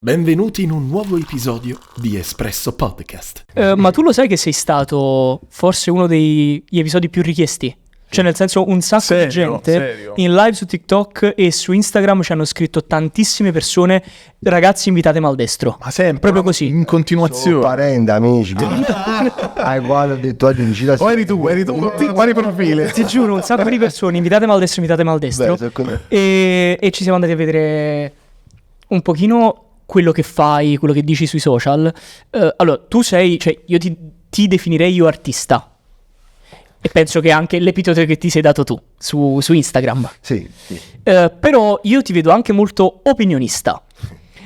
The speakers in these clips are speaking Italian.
Benvenuti in un nuovo episodio di Espresso Podcast. Ma tu lo sai che sei stato forse uno degli episodi più richiesti? Cioè nel senso un sacco di gente in live su TikTok e su Instagram ci hanno scritto tantissime persone: ragazzi, invitate Maldestro. Ma sempre, proprio così. in continuazione. Parenti, amici. Guarda, ho detto oggi non ci da. O eri tu, quali profili? Ti giuro, un sacco di persone: invitate Maldestro. E ci siamo andati a vedere un pochino quello che fai, quello che dici sui social. Allora, tu sei, cioè io ti definirei io artista. E penso che anche l'epiteto che ti sei dato tu su Instagram. Sì. Però io ti vedo anche molto opinionista.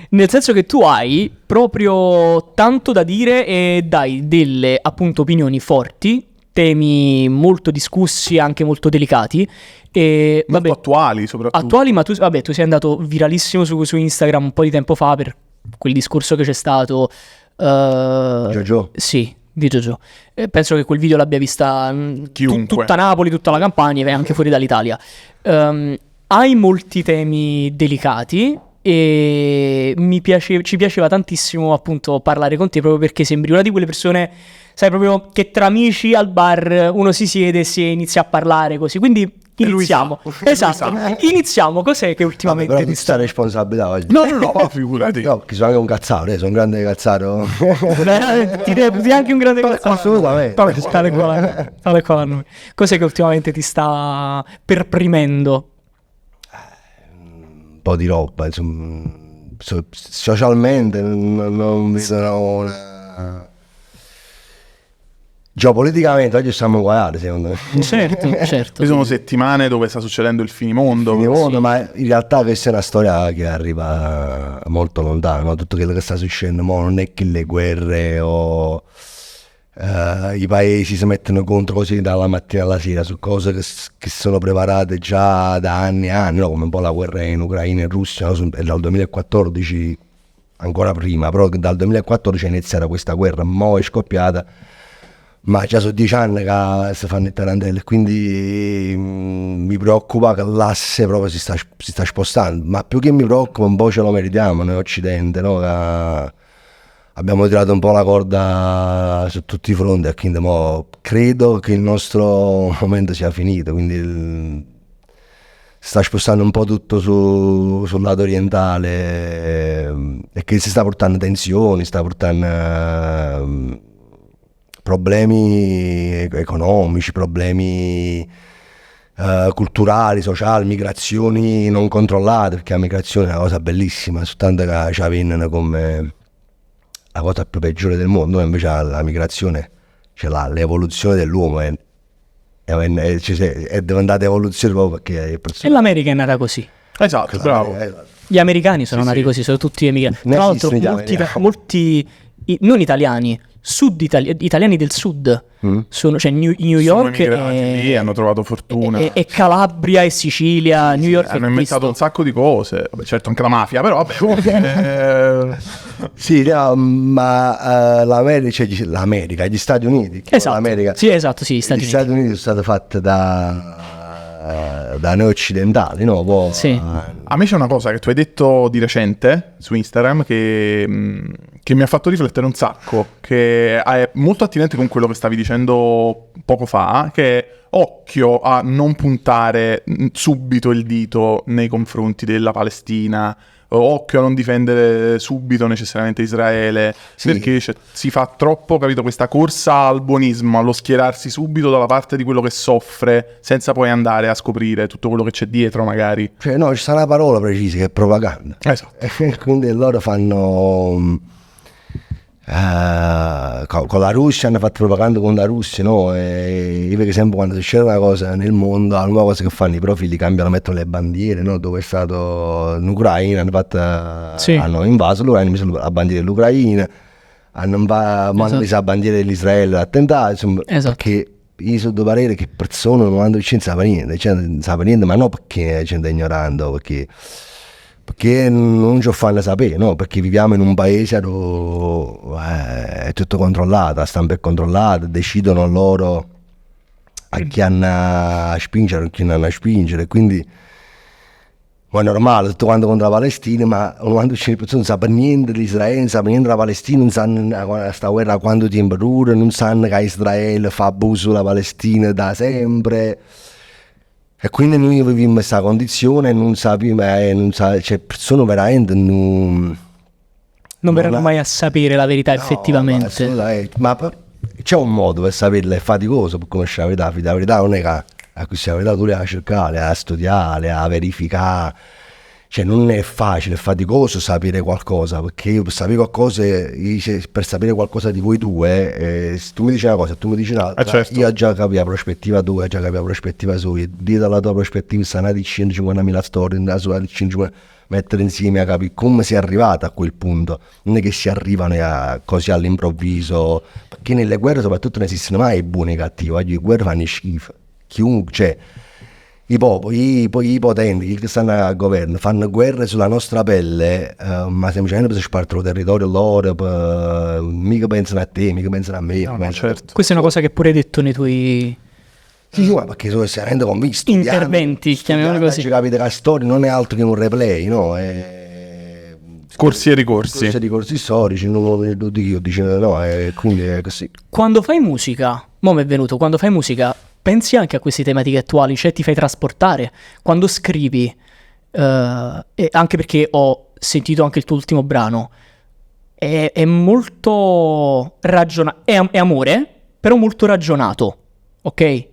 Nel senso che tu hai proprio tanto da dire e dai delle appunto opinioni forti, temi molto discussi, anche molto delicati. E, molto attuali soprattutto. Attuali, ma tu sei andato viralissimo su Instagram un po' di tempo fa per quel discorso che c'è stato. Jojo? Sì, di Jojo. Penso che quel video l'abbia vista tutta Napoli, tutta la Campania e anche fuori dall'Italia. Hai molti temi delicati e ci piaceva tantissimo appunto parlare con te, proprio perché sembri una di quelle persone, sai, proprio che tra amici al bar uno si siede e si inizia a parlare così. Quindi iniziamo. Esatto. Iniziamo. Cos'è che ultimamente però ti sta responsabilità oggi? No, figurati. No, perché sono anche un cazzaro, sono un grande cazzaro. Ti reputi anche un grande cazzaro. Assolutamente. Tale qua a noi. Cos'è che ultimamente ti sta perprimendo? Un po' di roba, insomma. Socialmente non mi sono una... Geopoliticamente oggi stiamo guardando, secondo me. Certo. Ci sono settimane dove sta succedendo il finimondo. Sì. Ma in realtà questa è una storia che arriva molto lontano, no? Tutto quello che sta succedendo mo non è che le guerre o i paesi si mettono contro così dalla mattina alla sera su cose che sono preparate già da anni e anni, no? Come un po' la guerra in Ucraina e in Russia, no? È dal 2014, ancora prima, però dal 2014 è iniziata questa guerra, mo' è scoppiata. Ma già sono 10 anni che si fanno le tarantelle, quindi mi preoccupa che l'asse proprio si sta spostando, ma più che mi preoccupa un po' ce lo meritiamo noi occidente, no? Che abbiamo tirato un po' la corda su tutti i fronti e quindi credo che il nostro momento sia finito, quindi si sta spostando un po' tutto sul lato orientale e che si sta portando tensioni, sta portando... problemi economici, problemi culturali, sociali, migrazioni non controllate, perché la migrazione è una cosa bellissima, soltanto che ci vengono come la cosa più peggiore del mondo, invece la migrazione ce l'ha, l'evoluzione dell'uomo è diventata evoluzione proprio perché... E l'America è nata così. Esatto, bravo. Gli americani sono nati così, sono tutti emigrati. Tra l'altro molti non italiani, italiani del sud, sono, cioè New York lì hanno trovato fortuna, e Calabria e Sicilia, New York hanno inventato un sacco di cose. Vabbè, certo anche la mafia, però vabbè. Sì, no, ma l'America, gli Stati Uniti, esatto. l'America, sì, esatto, sì, gli Stati Uniti sono state fatte da noi occidentali, no? Sì. A me c'è una cosa che tu hai detto di recente su Instagram che mi ha fatto riflettere un sacco, che è molto attinente con quello che stavi dicendo poco fa, che è occhio a non puntare subito il dito nei confronti della Palestina, occhio a non difendere subito necessariamente Israele, sì. Perché si fa troppo, capito, questa corsa al buonismo, allo schierarsi subito dalla parte di quello che soffre, senza poi andare a scoprire tutto quello che c'è dietro magari. Cioè no, ci sta una parola precisa che è propaganda. Esatto. Quindi loro fanno... con la Russia hanno fatto propaganda con la Russia, no? E io vedo sempre quando succede una cosa nel mondo, la nuova cosa che fanno i profili cambiano, mettono le bandiere, no? Dove è stato in Ucraina, hanno invaso l'Ucraina, hanno messo la bandiera dell'Ucraina, hanno messo la bandiera dell'Israele, l'attentato, insomma, perché io sono di parere che persone non hanno licenza per niente, ma non perché la gente è ignorando, perché non ci fanno sapere, no? Perché viviamo in un paese dove è tutto controllato, la stampa è controllata, decidono loro a chi hanno a spingere e a chi non hanno a spingere, quindi Ma è normale, tutto quanto contro la Palestina, ma quando c'è le persone non sanno niente di Israele, non sanno niente della Palestina, non sanno questa guerra quanto tempo dura, non sanno che Israele fa abuso della Palestina da sempre. E quindi noi viviamo in questa condizione e non sappiamo, cioè persone veramente non verranno mai a sapere la verità effettivamente. Ma c'è un modo per saperla, è faticoso per conoscere la verità non è che a questa verità tu le hai cercare, a studiare, a verificare, cioè non è facile, è faticoso sapere qualcosa, perché io per sapere qualcosa, per sapere qualcosa di voi due, se tu mi dici una cosa e tu mi dici un'altra, certo. io già capisco la prospettiva tua, già capisco la prospettiva sua, dietro alla tua prospettiva stanno di 150.000 storie, nella sua di 150, mettere insieme a capire come si è arrivato a quel punto, non è che si arrivano così all'improvviso, perché nelle guerre soprattutto non esistono mai i buoni e i cattivi, le guerre fanno schifo. Chiunque, cioè, i popoli, i potenti che stanno al governo fanno guerre sulla nostra pelle, ma semplicemente per spartire il territorio loro, mica pensano a te, mica pensano a me. No, certo. Questa è una cosa che pure hai detto nei tuoi Sì, ma perché sono estremamente convinto. interventi, chiamiamoli così. Ci capite che la storia non è altro che un replay, no? Corsi e ricorsi. Corsi di corsi storici, non lo dico io, dice no, quindi è così. Quando fai musica, mo' mi è venuto, quando fai musica pensi anche a queste tematiche attuali, cioè ti fai trasportare. Quando scrivi, e anche perché ho sentito anche il tuo ultimo brano, è molto ragionato, è amore, però molto ragionato, ok?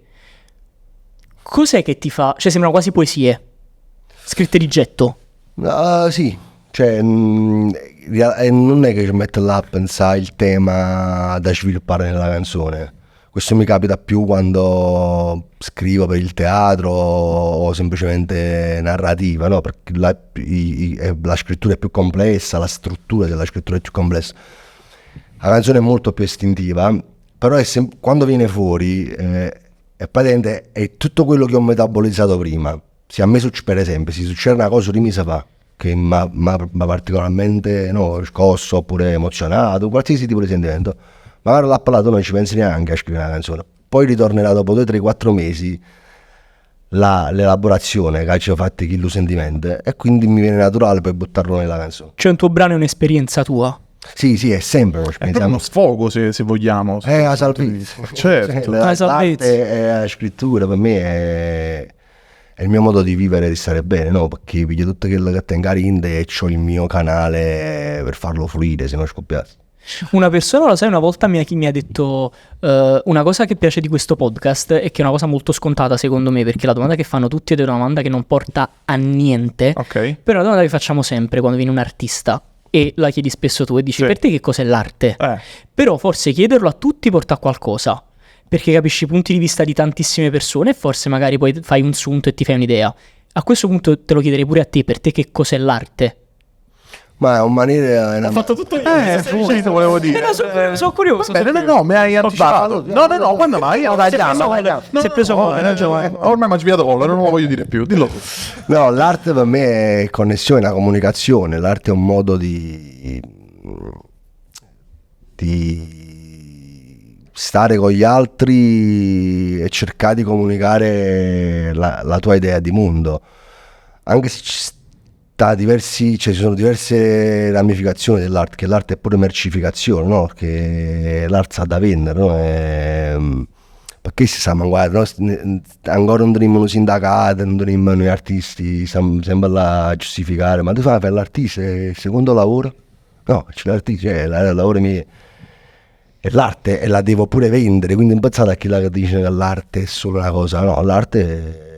Cos'è che ti fa, cioè sembrano quasi poesie, scritte di getto. Sì, cioè non è che ci metto là a pensare il tema da sviluppare nella canzone. Questo mi capita più quando scrivo per il teatro o semplicemente narrativa, no? Perché la scrittura è più complessa, la struttura della scrittura è più complessa. La canzone è molto più istintiva, però quando viene fuori è patente, è tutto quello che ho metabolizzato prima. Se a me per esempio, se succede una cosa 2 mesi fa che mi ha particolarmente scosso oppure emozionato, qualsiasi tipo di sentimento, magari l'ha parlato, non ci pensi neanche a scrivere una canzone, poi ritornerà dopo 2, 3, 4 mesi l'elaborazione che ci ho fatto chi lo sentimento e quindi mi viene naturale per buttarlo nella canzone. Cioè un tuo brano è un'esperienza tua. Sì, è sempre È proprio uno sfogo se vogliamo. È la salvezza. Certo. L'arte e la scrittura per me è il mio modo di vivere e di stare bene, no? Perché piglio tutto quello che tengo a rinde e ho il mio canale per farlo fluire, se non scoppiasse. Una persona, lo sai, una volta mi ha detto una cosa che piace di questo podcast è che è una cosa molto scontata secondo me, perché la domanda che fanno tutti è una domanda che non porta a niente, Ok. però la domanda che facciamo sempre quando viene un artista e la chiedi spesso tu e dici Sì. per te che cos'è l'arte? Però forse chiederlo a tutti porta a qualcosa, perché capisci i punti di vista di tantissime persone e forse magari poi fai un sunto e ti fai un'idea. A questo punto te lo chiederei pure a te, per te che cos'è l'arte? Ma è un maniera... Ho fatto tutto io. Volevo dire. Sono curioso. No, mi hai anticipato. No, quando mai? Si è preso ormai mi ha sviato collo, non lo voglio dire più. Dillo tu. No, l'arte per me è connessione, una comunicazione. L'arte è un modo di stare con gli altri e cercare di comunicare la tua idea di mondo. Anche se ci sono diverse ramificazioni dell'arte, che l'arte è pure mercificazione, no? Che l'arte sa da vendere, no? Perché si sa, guarda, ancora non tenim un sindacato, non tenim noi artisti, siamo sempre là a giustificare, ma tu fai per l'artista, è il secondo lavoro? No, c'è l'artista, il lavoro mio è l'arte e la devo pure vendere, quindi non pensate a chi la dice che l'arte è solo una cosa, no, l'arte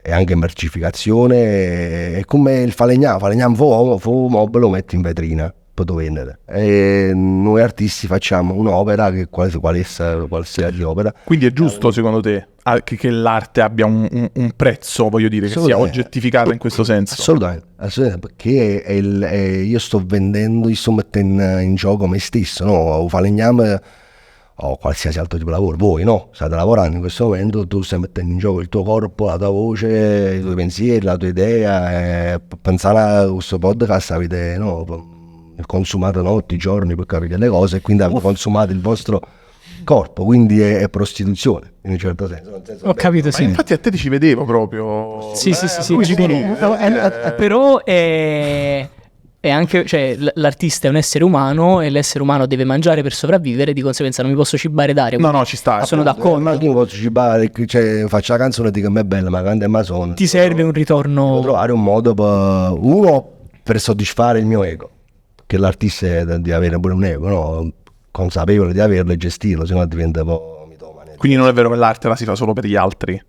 è anche mercificazione, è come il falegname fu mobile, lo metti in vetrina, poi lo vendere. E noi artisti facciamo un'opera, che qualsiasi opera. Quindi è giusto secondo te che l'arte abbia un prezzo, voglio dire, che sia oggettificata in questo senso? Assolutamente, perché io sto vendendo, io sto mettendo in gioco me stesso, no? Un falegname o qualsiasi altro tipo di lavoro, voi no, state lavorando in questo momento, tu stai mettendo in gioco il tuo corpo, la tua voce, i tuoi pensieri, la tua idea, pensare a questo podcast avete consumato notti, giorni per capire le cose e quindi avete consumato il vostro corpo, quindi è prostituzione in un certo senso. Nel senso, Ho capito, Ma sì. infatti a te ti ci vedevo proprio. Sì, lui ci vedo. Però è anche, cioè, l'artista è un essere umano e l'essere umano deve mangiare per sopravvivere, di conseguenza non mi posso cibare d'aria. No, ci sta. Sono d'accordo. Ma io posso cibare, cioè, faccio la canzone e dico che è bella, ma quando è masone. Ti serve un Devo ritorno. trovare un modo per soddisfare il mio ego, che l'artista è di avere pure un ego, no? Consapevole di averlo e gestirlo, sennò diventa un po' mitomane. Quindi non è vero che l'arte la si fa solo per gli altri.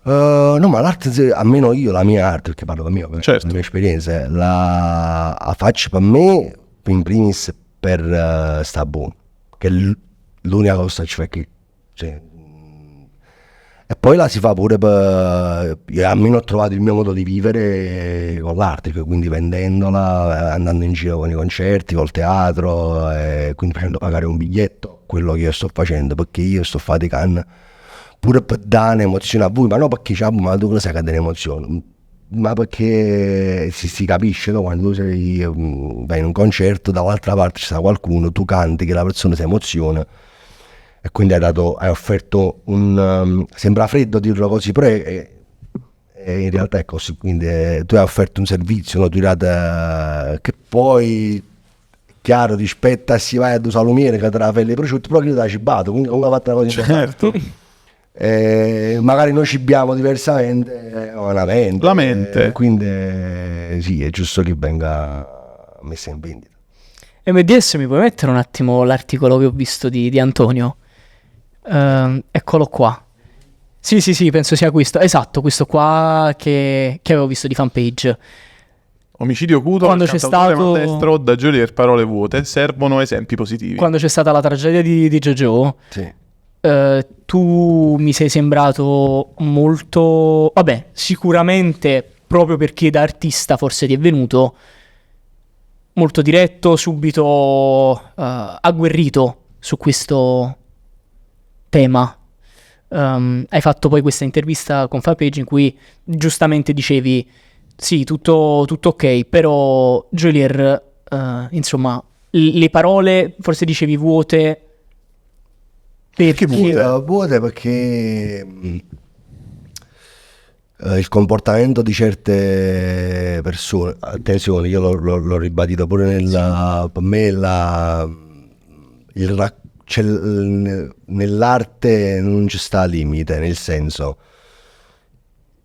No, ma l'arte, almeno io, la mia arte, perché parlo per mio, Certo. le mie esperienze, la faccio per me, in primis per sta buono, che è l'unica cosa che ci fa qui. Cioè, e poi la si fa pure per... Io almeno ho trovato il mio modo di vivere con l'arte, quindi vendendola, andando in giro con i concerti, col teatro, e quindi facendo pagare un biglietto, quello che io sto facendo, perché io sto faticando pure per dare un'emozione a voi, ma non perché c'è, ma tu lo sai che dà un'emozione, ma perché si capisce, no? Quando tu vai in un concerto, dall'altra parte c'è qualcuno, tu canti, che la persona si emoziona, e quindi hai offerto sembra freddo dirlo così, però in realtà è così, quindi tu hai offerto un servizio, no? Tu hai dato, che poi chiaro rispetto a si vai ad un salumiere che te la fai le prosciutte, però che ti ha cibato, quindi comunque ha fatto una cosa importante. Magari noi cibiamo diversamente, la mente, quindi sì, è giusto che venga messa in vendita. MDS, mi puoi mettere un attimo l'articolo che ho visto di Antonio? Eccolo qua. Sì, penso sia questo. Esatto, questo qua che avevo visto di fanpage. Omicidio acuto, Quando c'è stato maldestro, da Geolier parole vuote, servono esempi positivi. Quando c'è stata la tragedia di JoJo, Sì. tu mi sei sembrato molto... Vabbè, sicuramente proprio perché da artista forse ti è venuto molto diretto, subito agguerrito su questo tema. Hai fatto poi questa intervista con Fanpage in cui giustamente dicevi sì, tutto ok, però Geolier, insomma, le parole forse dicevi vuote. Perché vuote perché il comportamento di certe persone, attenzione, io l'ho ribadito pure per me nell'arte non ci sta limite, nel senso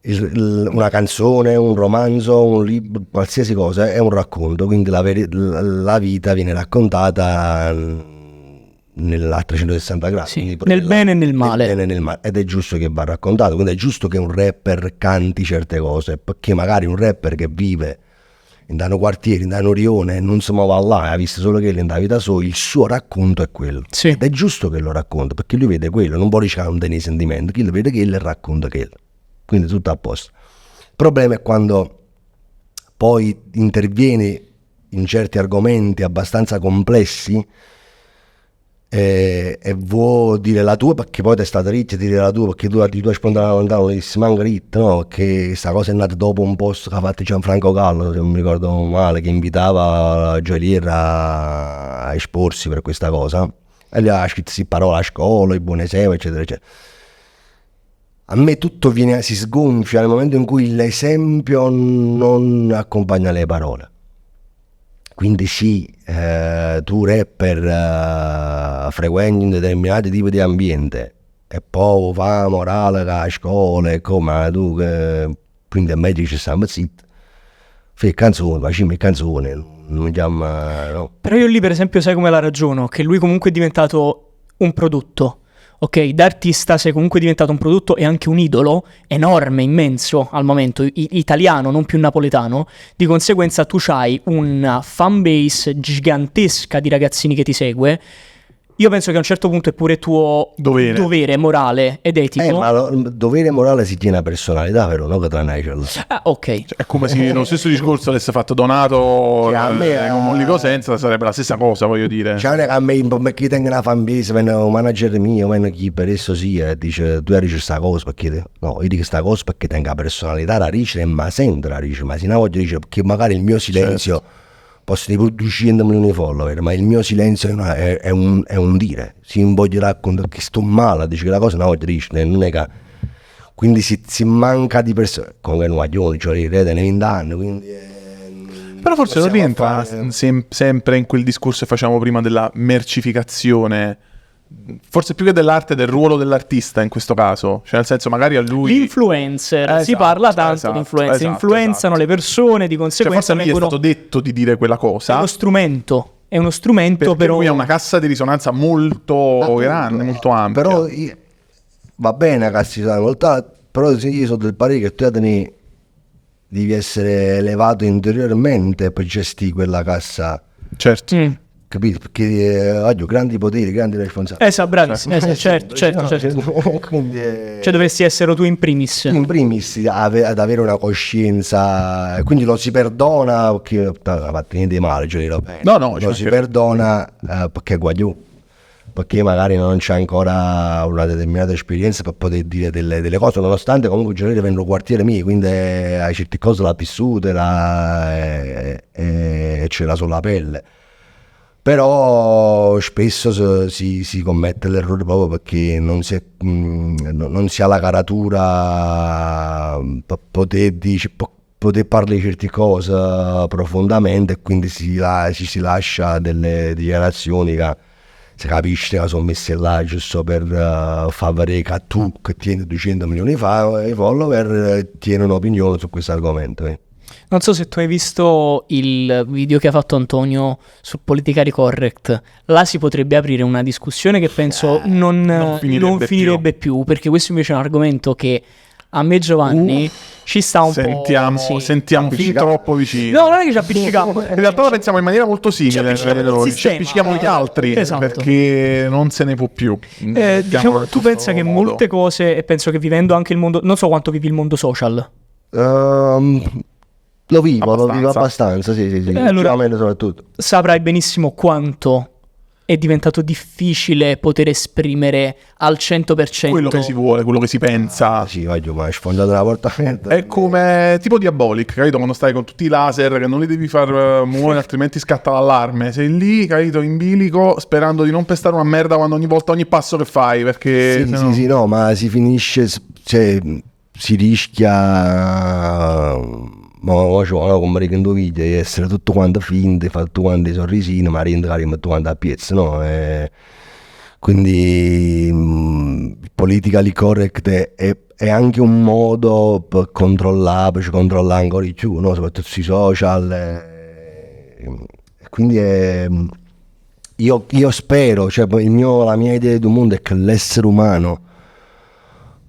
una canzone, un romanzo, un libro, qualsiasi cosa è un racconto, quindi la vita viene raccontata a 360 gradi, sì, nel bene e nel male. Ed è giusto che va raccontato, quindi è giusto che un rapper canti certe cose, perché magari un rapper che vive in un quartiere, in un rione, non si muove là, ha visto solo che nella vita sua, il suo racconto è quello, sì. Ed è giusto che lo racconta, perché lui vede quello, non può ricandere i sentimenti, chi lo vede che il racconta quello, quindi tutto a posto. Il problema è quando poi intervieni in certi argomenti abbastanza complessi e vuoi dire la tua, perché poi ti è stata ritta dire la tua, perché tu hai spontaneamente non dissi manca ritta, no? Perché questa cosa è nata dopo un post che ha fatto Gianfranco Gallo, se non mi ricordo male, che invitava Geolier a esporsi per questa cosa, e gli ha scritto sì parole a scuola, i buoni esempi, eccetera eccetera. A me tutto si sgonfia nel momento in cui l'esempio non accompagna le parole. Quindi sì, tu rapper frequenti un determinato tipo di ambiente e poi fa morale che a scuola e come tu, quindi a me dici stiamo zitti, fai canzoni, facciamo canzoni, non chiama, no. Però io lì per esempio sai come la ragiono, che lui comunque è diventato un prodotto. Ok, da artista sei comunque diventato un prodotto e anche un idolo enorme, immenso al momento, italiano, non più napoletano. Di conseguenza tu c'hai una fanbase gigantesca di ragazzini che ti segue. Io penso che a un certo punto è pure tuo dovere morale ed etico. Ma dovere morale si tiene a personalità, però non che tra Nigel. Ah, ok. Cioè, è come se lo stesso discorso avesse fatto Donato con Mollico Senza, sarebbe la stessa cosa, voglio dire. Cioè, a me chi tenga una fanbase, viene un manager mio, viene chi per esso sia, dice tu dici sta cosa perché no, io dico sta cosa perché tenga personalità, la dice, ma sente la dice, ma se no voglio dire perché magari il mio silenzio posso dire 200 milioni di follower, ma il mio silenzio è un dire. Se non voglio raccontare che sto male, dice che la cosa è una volta triste, non è che... Quindi si manca di persone, come un guaglione, cioè le rete nei 20 anni, quindi... Però forse non rientra sempre in quel discorso che facciamo prima della mercificazione, forse più che dell'arte, del ruolo dell'artista in questo caso, cioè nel senso magari a lui... L'influencer, si parla tanto di influencer, influenzano le persone, di Cioè conseguenza forse a lui è stato detto di dire quella è cosa, uno strumento perché però... lui ha una cassa di risonanza molto grande, molto ampia. Però va bene che si sa molto, però io sono del parere che tu devi essere elevato interiormente per gestire quella cassa, Certo. capito? Perché ho grandi poteri, grandi responsabilità. Bravissimo, certo. Quindi, Cioè dovresti essere tu in primis. in primis ad avere una coscienza, quindi lo si perdona perché non ha fatto niente di male, cioè, No, lo si perdona perché guagliò, perché magari non c'è ancora una determinata esperienza per poter dire delle cose, nonostante comunque Giorgio vengono quartiere mio, quindi hai certe cose l'ha vissute e ce l'ha sulla pelle. Però spesso si commette l'errore proprio perché non si ha la caratura per poter parlare di certe cose profondamente, e quindi si lascia delle dichiarazioni che si capisce che sono messe là giusto per far vedere che tu, che tieni 200 milioni di follower, tieni un'opinione su questo argomento. Non so se tu hai visto il video che ha fatto Antonio su Politically Correct. Là si potrebbe aprire una discussione che penso non finirebbe più, perché questo invece è un argomento che a me Giovanni ci sta un po'... Sentiamo fin troppo vicino. No, non è che ci appiccichiamo. In realtà la pensiamo in maniera molto simile. Ci appiccichiamo gli altri, esatto, perché non se ne può più. Diciamo, tu pensa che molte cose, e penso che vivendo anche il mondo... Non so quanto vivi il mondo social. Lo vivo abbastanza, sì. Allora, ultimamente soprattutto. Saprai benissimo quanto è diventato difficile poter esprimere al 100% quello che si vuole, quello che si pensa. Sì, voglio, ma hai sfondato una porta aperta. È come tipo Diabolic, capito? Quando stai con tutti i laser che non li devi far muovere, altrimenti scatta l'allarme. Sei lì, capito, in bilico, sperando di non pestare una merda ogni passo che fai, perché... Sì, no, ma si finisce, cioè, si rischia... Ma come in due video, di essere tutto quanto finto, fare tutto quanto i sorrisini, ma rendere tutto quanto a piezza, no? Quindi politically correct è anche un modo per controllare ancora di più, no? Soprattutto sui social. Quindi io spero, cioè la mia idea di un mondo è che l'essere umano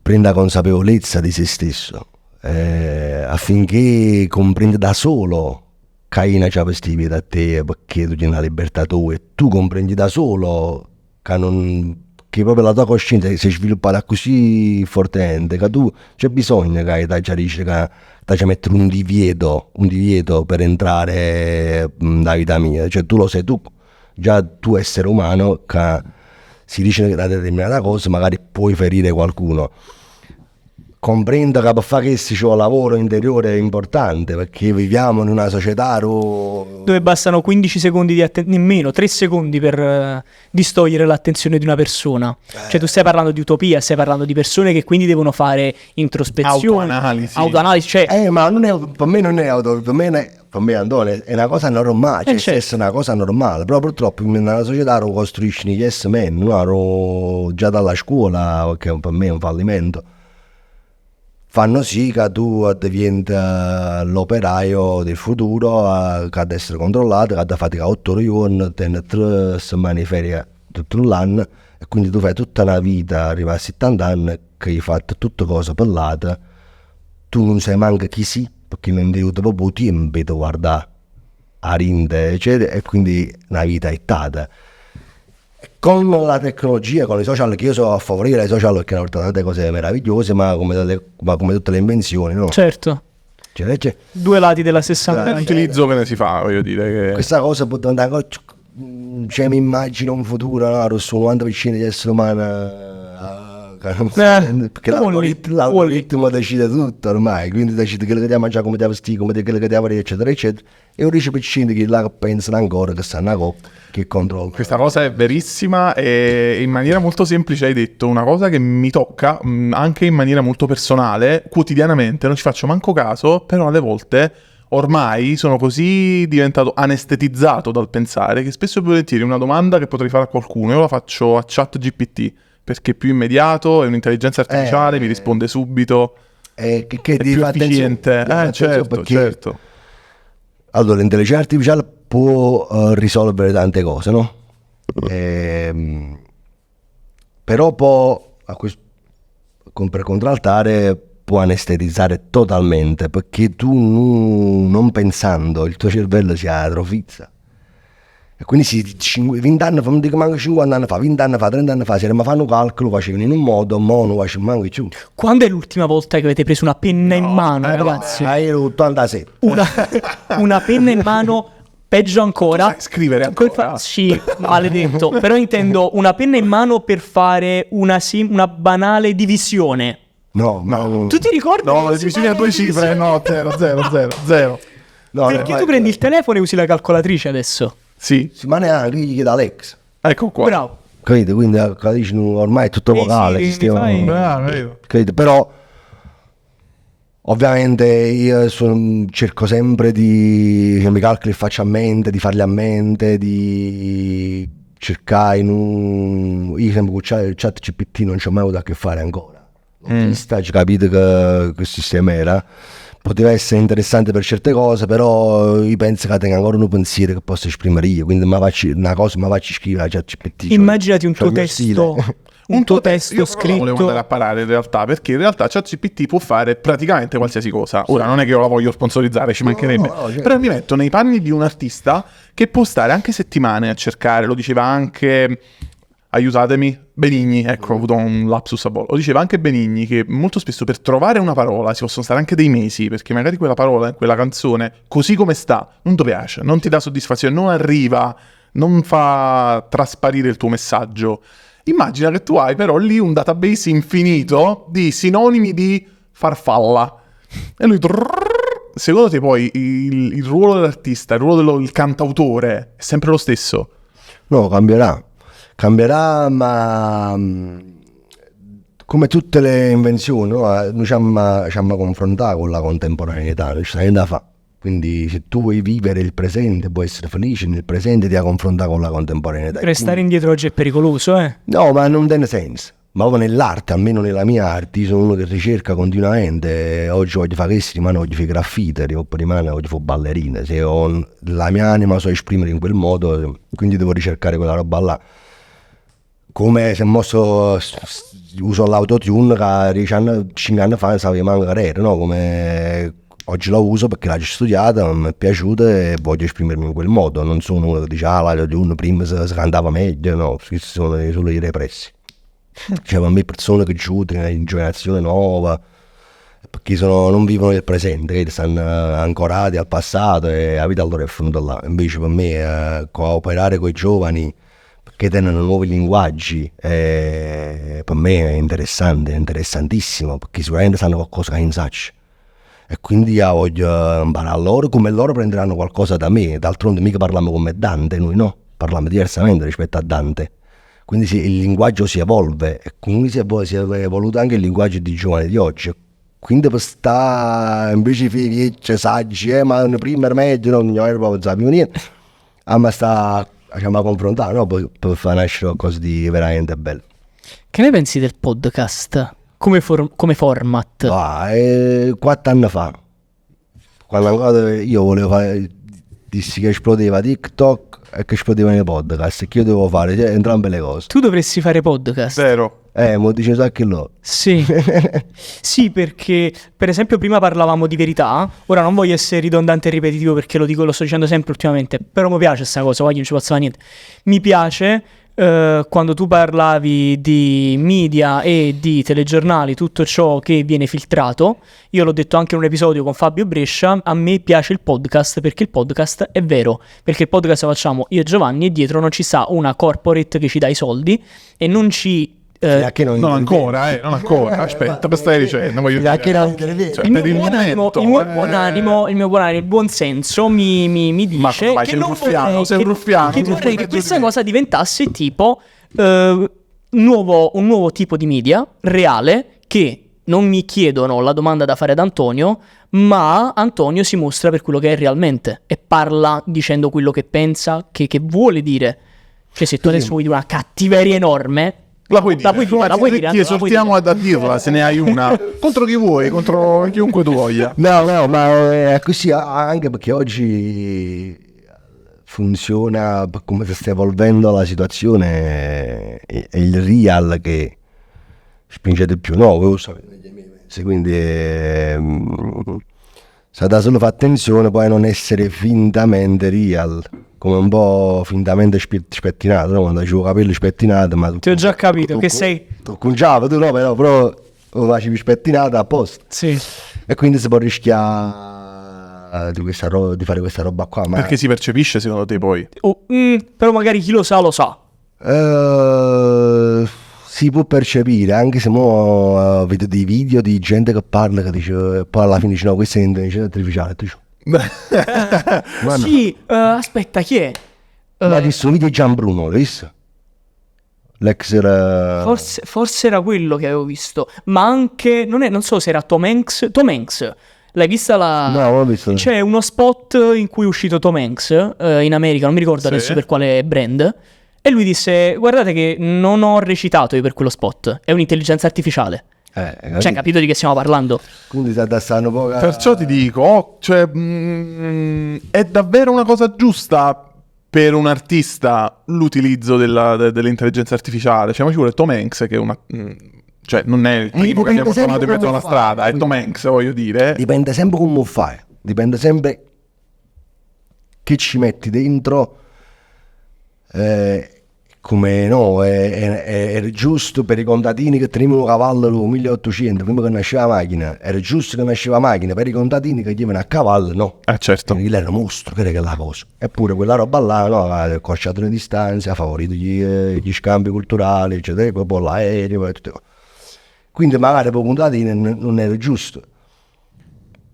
prenda consapevolezza di se stesso. Affinché comprenda da solo che hai una capacità da te, perché tu hai una libertà tua e tu comprendi da solo che proprio la tua coscienza si è sviluppata così fortemente che tu c'è bisogno che ti mettere un divieto per entrare nella vita mia, cioè tu lo sai, tu essere umano che si dice una determinata cosa magari puoi ferire qualcuno. Comprendo che per fare questo c'è un lavoro interiore importante, perché viviamo in una società dove bastano 15 secondi di nemmeno 3 secondi per distogliere l'attenzione di una persona. Cioè tu stai parlando di utopia, stai parlando di persone che quindi devono fare introspezione, autoanalisi, cioè... ma per me non è per me Antonio è una cosa normale, cioè è una cosa normale, però purtroppo nella società lo costruiscono gli yes men, no? Già dalla scuola, che per me è un fallimento. Fanno sì che tu diventi l'operaio del futuro, che deve essere controllato, che deve faticare 8 ore al giorno, tiene 3 settimane di ferie tutto l'anno, e quindi tu fai tutta una vita, arriva a 70 anni, che hai fatto tutte cose pellate, tu non sai manco chi sei, perché non devi proprio tempo di guardare a rinde, eccetera, e quindi una vita è stata. Con la tecnologia, con i social, che io sono a favorire i social perché hanno portato tante cose meravigliose, ma come tutte le invenzioni, no? Certo. Cioè, due lati della stessa l'utilizzo che ne si fa, voglio dire che... Questa cosa può andare ancora, cioè mi immagino un futuro, no? Su 90% di esseri umani Perché l'algoritmo decide tutto ormai, quindi decide quello che devi mangiare, come devi vestire, quello che devi fare, eccetera, eccetera. E un 10% che là pensano ancora che stanno a coppa, che controlla. Questa cosa è verissima e in maniera molto semplice hai detto una cosa che mi tocca anche in maniera molto personale, quotidianamente, non ci faccio manco caso, però alle volte ormai sono così diventato anestetizzato dal pensare che spesso e volentieri una domanda che potrei fare a qualcuno io la faccio a ChatGPT perché è più immediato, è un'intelligenza artificiale, mi risponde subito, che è più efficiente. Certo. Allora, l'intelligenza artificiale può risolvere tante cose, no? Però può, per contraltare, può anestetizzare totalmente, perché tu non pensando il tuo cervello si atrofizza. E quindi 20 anni fa, non dico manco 50 anni fa, 20 anni fa, 30 anni fa, se ne fanno un calcolo, facevano in un modo, mo non facevano manco più. Quando è l'ultima volta che avete preso una penna in mano, ragazzi? Io 87. Una penna in mano, peggio ancora. Sai scrivere ancora? Sì, maledetto. Però intendo una penna in mano per fare una banale divisione. No. Tu ti ricordi? No, le divisioni a 2 cifre, no, 0. No, perché tu prendi il telefono e usi la calcolatrice adesso? Sì. Ma neanche gli chiede Alex. Ecco qua. Bravo. Capite? Quindi la calcolatrice ormai è tutto vocale. Capite? Però ovviamente io cerco sempre che mi calcoli e faccia a mente, di farli a mente, di cercare io sempre con il chat GPT non ci ho mai avuto a che fare ancora. Ci capite che sistema era, poteva essere interessante per certe cose, però io penso che tenga ancora un pensiero che posso esprimere io, quindi mi faccio scrivere a ChatGPT. Immaginati un tuo testo un tuo testo scritto. Volevo andare a parare in realtà, perché in realtà ChatGPT può fare praticamente qualsiasi cosa. Ora non è che io la voglio sponsorizzare, ci mancherebbe, certo. Però mi metto nei panni di un artista che può stare anche settimane a cercare, lo diceva anche, aiutatemi, Benigni, ecco, ho avuto un lapsus a volo. Lo diceva anche Benigni che molto spesso per trovare una parola si possono stare anche dei mesi, perché magari quella parola, quella canzone, così come sta, non ti piace, non ti dà soddisfazione, non arriva, non fa trasparire il tuo messaggio. Immagina che tu hai però lì un database infinito di sinonimi di farfalla. E lui, secondo te poi il ruolo dell'artista, il ruolo del cantautore è sempre lo stesso? No, cambierà, ma come tutte le invenzioni, no? Noi ci abbiamo confrontato con la contemporaneità, non c'è niente da fare. Quindi se tu vuoi vivere il presente, puoi essere felice nel presente, ti confrontare con la contemporaneità. Restare indietro oggi è pericoloso, eh? No, ma non tiene senso. Ma proprio nell'arte, almeno nella mia arte, io sono uno che ricerca continuamente. Oggi voglio fare questo, rimane voglio fare graffiti, rimane voglio fare ballerina. Se ho la mia anima so esprimere in quel modo, quindi devo ricercare quella roba là. Come se mosso uso l'autotune che 5 anni fa stavo chiamando carriera, no? Come oggi la uso perché l'ho studiata, mi è piaciuta e voglio esprimermi in quel modo. Non sono uno che dice l'autotune prima si cantava meglio, no, questi sono solo i repressi. Cioè, a me persone che giudicano in generazione nuova perché non vivono il presente, che stanno ancorati al passato e la vita allora è finita là. Invece per me cooperare con i giovani che tennano nuovi linguaggi, per me è interessante, è interessantissimo, perché sicuramente sanno qualcosa che non saccio. E quindi io voglio imparare a loro, come loro prenderanno qualcosa da me. D'altronde mica parliamo come Dante, noi no, parliamo diversamente rispetto a Dante. Quindi il linguaggio si evolve, e quindi si è evoluto anche il linguaggio di giovani di oggi. Quindi per stare invece di saggi, ma prima era meglio, non era proprio sappiamo niente, ma sta a confrontare, no? Per far nascere qualcosa di veramente bello. Che ne pensi del podcast come format? 4 anni fa, quando ancora io volevo fare, dissi che esplodeva TikTok e che esplodeva nei podcast, e che io devo fare entrambe le cose. Tu dovresti fare podcast. Vero. Mo dice anche loro. Sì. Sì, perché per esempio prima parlavamo di verità. Ora non voglio essere ridondante e ripetitivo perché lo sto dicendo sempre ultimamente, però mi piace questa cosa, non ci posso fare niente. Mi piace quando tu parlavi di media e di telegiornali, tutto ciò che viene filtrato. Io l'ho detto anche in un episodio con Fabio Brescia, a me piace il podcast perché il podcast è vero, perché il podcast lo facciamo io e Giovanni e dietro non ci sta una corporate che ci dà i soldi e non ci Non ancora. Aspetta, per stare dicendo, voglio dire. Cioè, il per il mio buon animo, momento, il mio buon animo, il buon senso mi dice Ma che sei non ruffiano, vorrei che vorrei che questa giù di me. cosa diventasse tipo un nuovo tipo di media reale, che non mi chiedono la domanda da fare ad Antonio, ma Antonio si mostra per quello che è realmente e parla dicendo quello che pensa, che vuole dire. Cioè, se tu adesso vuoi dire una cattiveria enorme, La puoi dire, dire, ti esortiamo a dirla se ne hai una. Contro chi vuoi, contro chiunque tu voglia. No, ma è così anche perché oggi funziona per come si sta evolvendo la situazione, è il real che spinge di più, no? Voi lo sapete negli miei mezzi, quindi si dà solo fare attenzione poi a non essere fintamente real, come un po' fintamente spettinato, no? Quando hai i capelli spettinati, ma ti ho già capito che sei... tu conciavi, tu no, però lo facevi spettinato apposta. Sì. E quindi si può rischiare di fare questa roba qua. Ma Perché si percepisce secondo te poi? Però magari chi lo sa lo sa. si può percepire, anche se mo vedo dei video di gente che parla, che dice, poi alla fine dice no, questa è intelligenza artificiale. Tu dici, ma no. Sì, aspetta, chi è? Ma ha visto un video di Gianbruno, l'hai visto? L'ex era... Forse era quello che avevo visto, ma anche, non so se era Tom Hanks. L'hai vista la... No, non l'ho visto. C'è uno spot in cui è uscito Tom Hanks in America, non mi ricordo adesso per quale brand, e lui disse, guardate che non ho recitato io per quello spot, è un'intelligenza artificiale. Cioè, capito di che stiamo parlando? Quindi stanno poco... Perciò ti dico, è davvero una cosa giusta per un artista l'utilizzo dell'intelligenza artificiale. Cioè, ma ci vuole Tom Hanks, che è una... Cioè, non è il primo che abbiamo trovato in mezzo alla strada, è Tom Hanks, voglio dire. Dipende sempre come fai, dipende sempre che ci metti dentro, come no, era giusto per i contadini che tenevano un cavallo nel 1800, prima che nasceva la macchina, era giusto che nasceva la macchina, per i contadini che gli a cavallo, no. Certo. Quindi era un mostro, che era la cosa. Eppure quella roba là, no, ha accorciato le distanze, ha favorito gli scambi culturali, eccetera, poi l'aereo e tutto. Quindi magari per contadini non era giusto.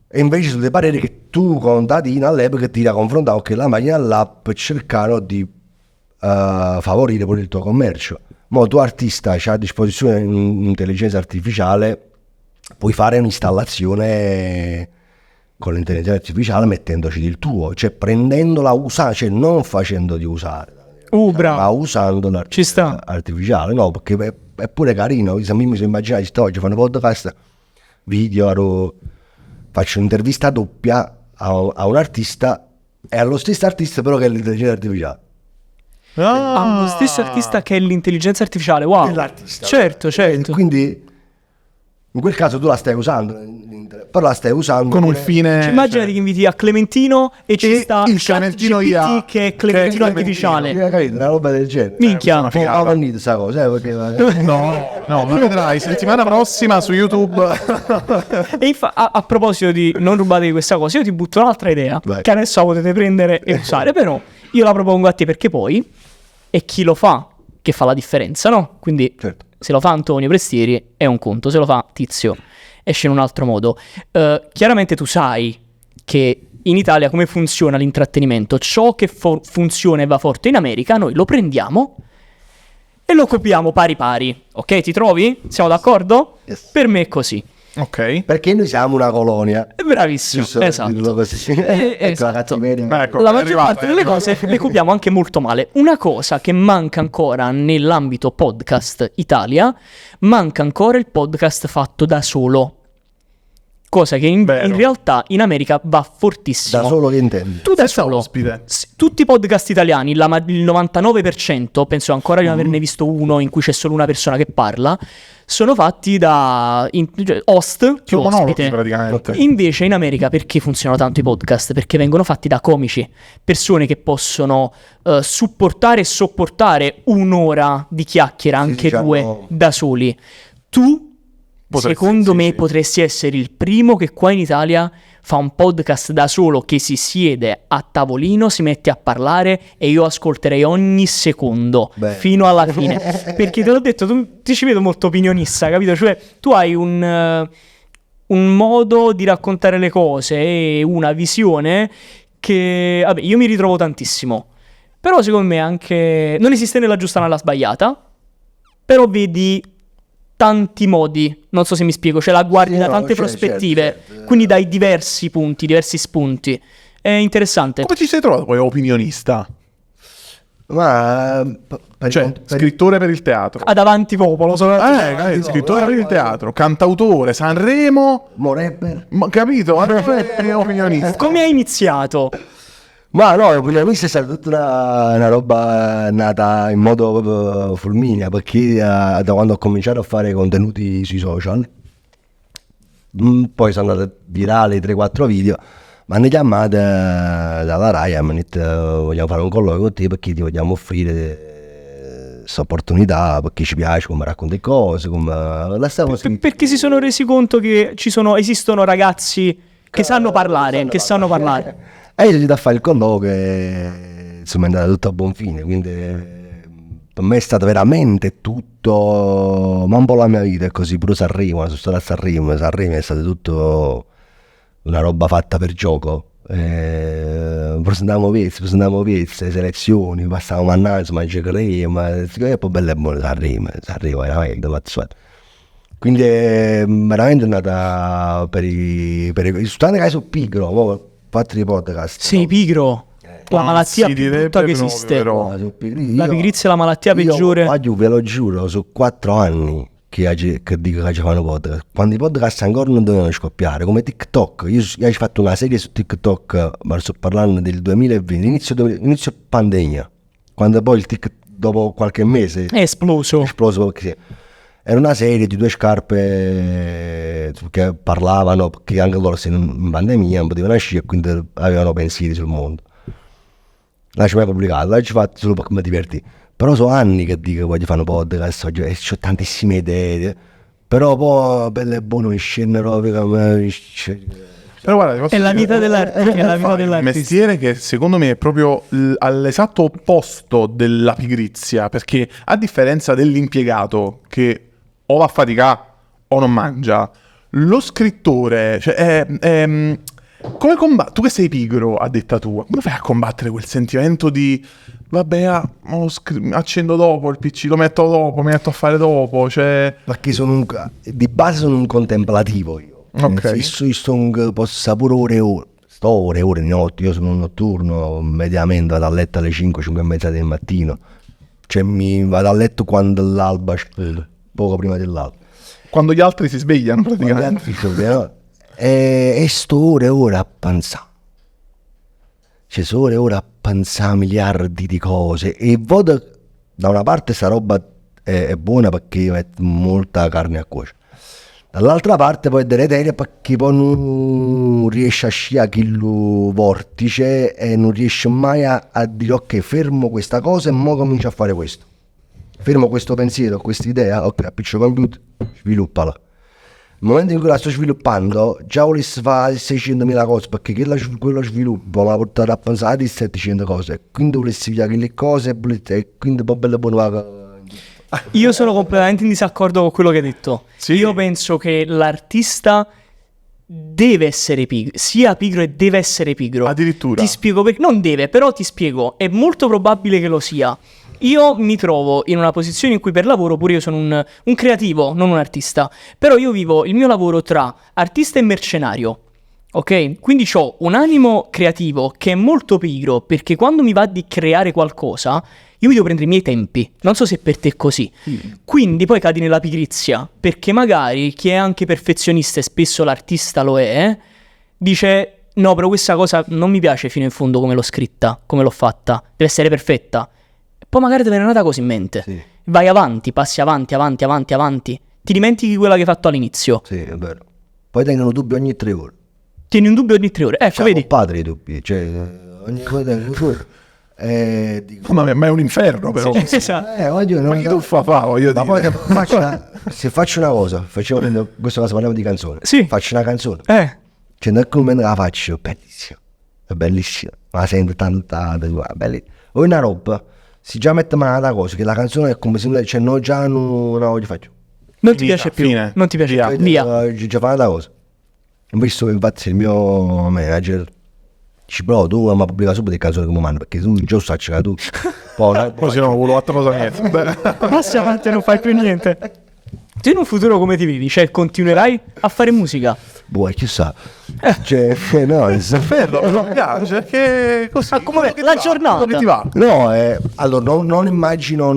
E invece sono dei pareri che tu contadino all'epoca ti confrontavo con la macchina là per cercare di favorire pure il tuo commercio. Ma tu artista c'hai a disposizione un'intelligenza artificiale, puoi fare un'installazione con l'intelligenza artificiale mettendoci il tuo, cioè prendendola, cioè non facendo di usare, Bravo. ma usando l'artificiale, artificiale, no, perché è pure carino. Se mi sono immaginato oggi fanno podcast video, faccio un'intervista doppia a un artista e allo stesso artista però che è l'intelligenza artificiale. Lo stesso artista che è l'intelligenza artificiale, wow. È l'artista. Certo. E quindi in quel caso tu la stai usando, però la stai usando Con un pure... fine... Cioè, immaginati che inviti a Clementino e ci sta il Clementino ChatGPT IA, che è Clementino artificiale. Capito? Una roba del genere. Minchia. una figata. Ho vanito questa cosa, perché... No, ma vedrai, settimana prossima su YouTube... E a proposito di non rubatevi questa cosa, io ti butto un'altra idea, Vai. che adesso la potete prendere e usare, però io la propongo a te perché poi è chi lo fa che fa la differenza, no? Quindi Certo. se lo fa Antonio Prestieri è un conto, se lo fa Tizio esce in un altro modo. Chiaramente tu sai che in Italia come funziona l'intrattenimento, ciò che funziona e va forte in America noi lo prendiamo e lo copiamo pari pari, ok? Ti trovi? Siamo d'accordo? Yes. Per me è così. Ok. Perché noi siamo una colonia. Bravissimo, Giusto per esatto. dirlo così. Esatto. Ecco la cattiveria. Ecco, La è maggior arrivata, parte delle cose le copiamo anche molto male. Una cosa che manca ancora nell'ambito podcast Italia, manca ancora il podcast fatto da solo. Cosa che in realtà in America va fortissimo. Da solo che intendi? Tu da Senza solo. ospite. Tutti i podcast italiani, il 99%, penso ancora di non averne visto uno in cui c'è solo una persona che parla, sono fatti da host Che ospite. monologhi praticamente. Invece in America perché funzionano tanto i podcast? Perché vengono fatti da comici, persone che possono supportare e sopportare un'ora di chiacchiera, anche due, da soli. Tu, secondo me, potresti essere il primo che qua in Italia fa un podcast da solo che si siede a tavolino, si mette a parlare e io ascolterei ogni secondo fino alla fine. Perché te l'ho detto, ti ci vedo molto opinionista, capito? Cioè tu hai un modo di raccontare le cose e una visione che, vabbè, io mi ritrovo tantissimo. Però secondo me anche non esiste né la giusta né la sbagliata, però vedi tanti modi, non so se mi spiego, cioè la guardi da tante prospettive, certo. Quindi dai diversi punti, diversi spunti. È interessante. Come ci sei trovato poi opinionista? Ma scrittore per il teatro. Ad avanti popolo, scrittore per il teatro, cantautore, Sanremo, rapper. Capito? Opinionista. Come hai iniziato? Ma no, l'opinionista è stata tutta una roba nata in modo proprio fulmineo, perché da quando ho cominciato a fare contenuti sui social, poi sono andati virali 3-4 video, mi hanno chiamato dalla Rai e mi hanno detto vogliamo fare un colloquio con te perché ti vogliamo offrire questa opportunità, perché ci piace come racconti cose, come la stiamo perché si sono resi conto che esistono ragazzi che sanno parlare, sanno parlare. E io sono riuscito a fare il colloquio e insomma è andato tutto a buon fine, quindi per me è stato veramente tutto, ma un po' la mia vita è così, pure Sanremo, sono stato a Sanremo è stato tutto una roba fatta per gioco, presentavamo pezzi, selezioni, passavamo a Nantes, mangiacaremo, e poi bello e buono Sanremo veramente mazzuato. Quindi è veramente andata per i soltanto che sono pigro, fatto i podcast. Sei no? Pigro, la malattia più brutta che esiste. La pigrizia è la malattia peggiore. Io ve lo giuro, sono 4 anni che dico che ci fanno podcast. Quando i podcast ancora non dovevano scoppiare, come TikTok. Io ho fatto una serie su TikTok, ma sto parlando del 2020, inizio pandemia. Quando poi dopo qualche mese è esploso perché era una serie di 2 scarpe che parlavano, perché anche loro se in pandemia non potevano uscire e quindi avevano pensieri sul mondo. L'ho mai pubblicato, l'ho fatto solo perché mi divertì. Però sono anni che dico che voglio fare un podcast oggi, e ho tantissime idee, però poi belle e buone in scena proprio. Però guarda, è la vita dell'artista. Un mestiere che secondo me è proprio all'esatto opposto della pigrizia, perché a differenza dell'impiegato che o va a faticare o non mangia, lo scrittore, cioè come tu che sei pigro a detta tua, come fai a combattere quel sentimento di vabbè, accendo dopo il PC, lo metto dopo, mi metto a fare dopo, cioè... Perché di base sono un contemplativo io. Ok. Posso pure ore di notte, io sono un notturno, mediamente vado a letto alle 5:30 del mattino, cioè mi vado a letto quando l'alba scende, poco prima dell'alba. Quando gli altri si svegliano praticamente. E sto ore a pensare. Cioè sono ore a pensare a miliardi di cose e da una parte sta roba è buona perché mette molta carne a cuocere. Dall'altra parte poi è deleteria perché poi non riesce a sciare il vortice e non riesce mai a dire ok, fermo questa cosa e mo comincio a fare questo. Fermo questo pensiero, questa idea, ok, appiccio il computer, sviluppala. Nel momento in cui la sto sviluppando, già volessi fare 600.000 cose perché quello sviluppo mi ha portato a pensare di 700 cose. Quindi volessi via quelle cose e quindi poi bello buono. Io sono completamente in disaccordo con quello che hai detto. Sì. Io penso che l'artista deve essere pigro, sia pigro e deve essere pigro. Addirittura. Ti spiego perché. Non deve, però ti spiego. È molto probabile che lo sia. Io mi trovo in una posizione in cui per lavoro pure io sono un creativo, non un artista. Però io vivo il mio lavoro tra artista e mercenario. Ok? Quindi ho un animo creativo che è molto pigro, perché quando mi va di creare qualcosa io mi devo prendere i miei tempi. Non so se per te è così. Quindi poi cadi nella pigrizia, perché magari chi è anche perfezionista, e spesso l'artista lo è, dice no, però questa cosa non mi piace fino in fondo come l'ho scritta, come l'ho fatta, deve essere perfetta. Poi magari te ne è nata così in mente. Sì. Vai avanti, passi avanti. Ti dimentichi quella che hai fatto all'inizio. Sì, è vero. Poi tengono dubbi ogni 3 ore. Tieni un dubbio ogni 3 ore. Ecco, vedi. Padre i dubbi, cioè ogni cosa tengo dubbi. Dico, Ma è un inferno però. Sì, esatto. Ma chi tu fa voglio ma dire. poi se faccio una cosa, questo caso parliamo di canzone. Sì. Faccio una canzone. Cioè, nel momento che la faccio, bellissimo. È bellissimo. Ma la sento tanta, bellissimo. O una roba, si già mette male una cosa, che la canzone è come se, cioè, noi già non la voglio fare. Non ti Finita, piace più, fine. non ti piace Via. più, via. Già fa una cosa. Ho visto che infatti il mio manager ci prova, tu ma pubblica subito le canzoni come mando, perché tu già sai che tu. Poi Così non volevo altra cosa niente. Passi avanti e non fai più niente. Tu in un futuro come ti vedi? Cioè, continuerai a fare musica? boh, chissà. Cioè, no, Mi piace, che così. Ah, come quello che la ti va, giornata. quello che ti va. no, allora non immagino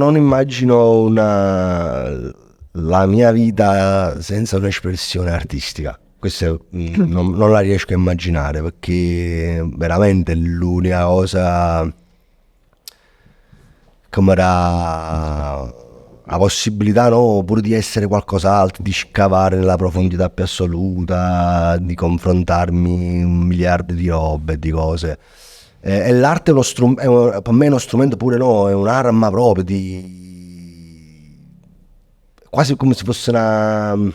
la mia vita senza un'espressione artistica. Questo non la riesco a immaginare, perché veramente l'unica cosa come era la possibilità, no, pure di essere qualcos'altro, di scavare nella profondità più assoluta, di confrontarmi un miliardo di robe e di cose. E l'arte è uno strumento, per me è uno strumento pure, no, è un'arma proprio di quasi come se fosse non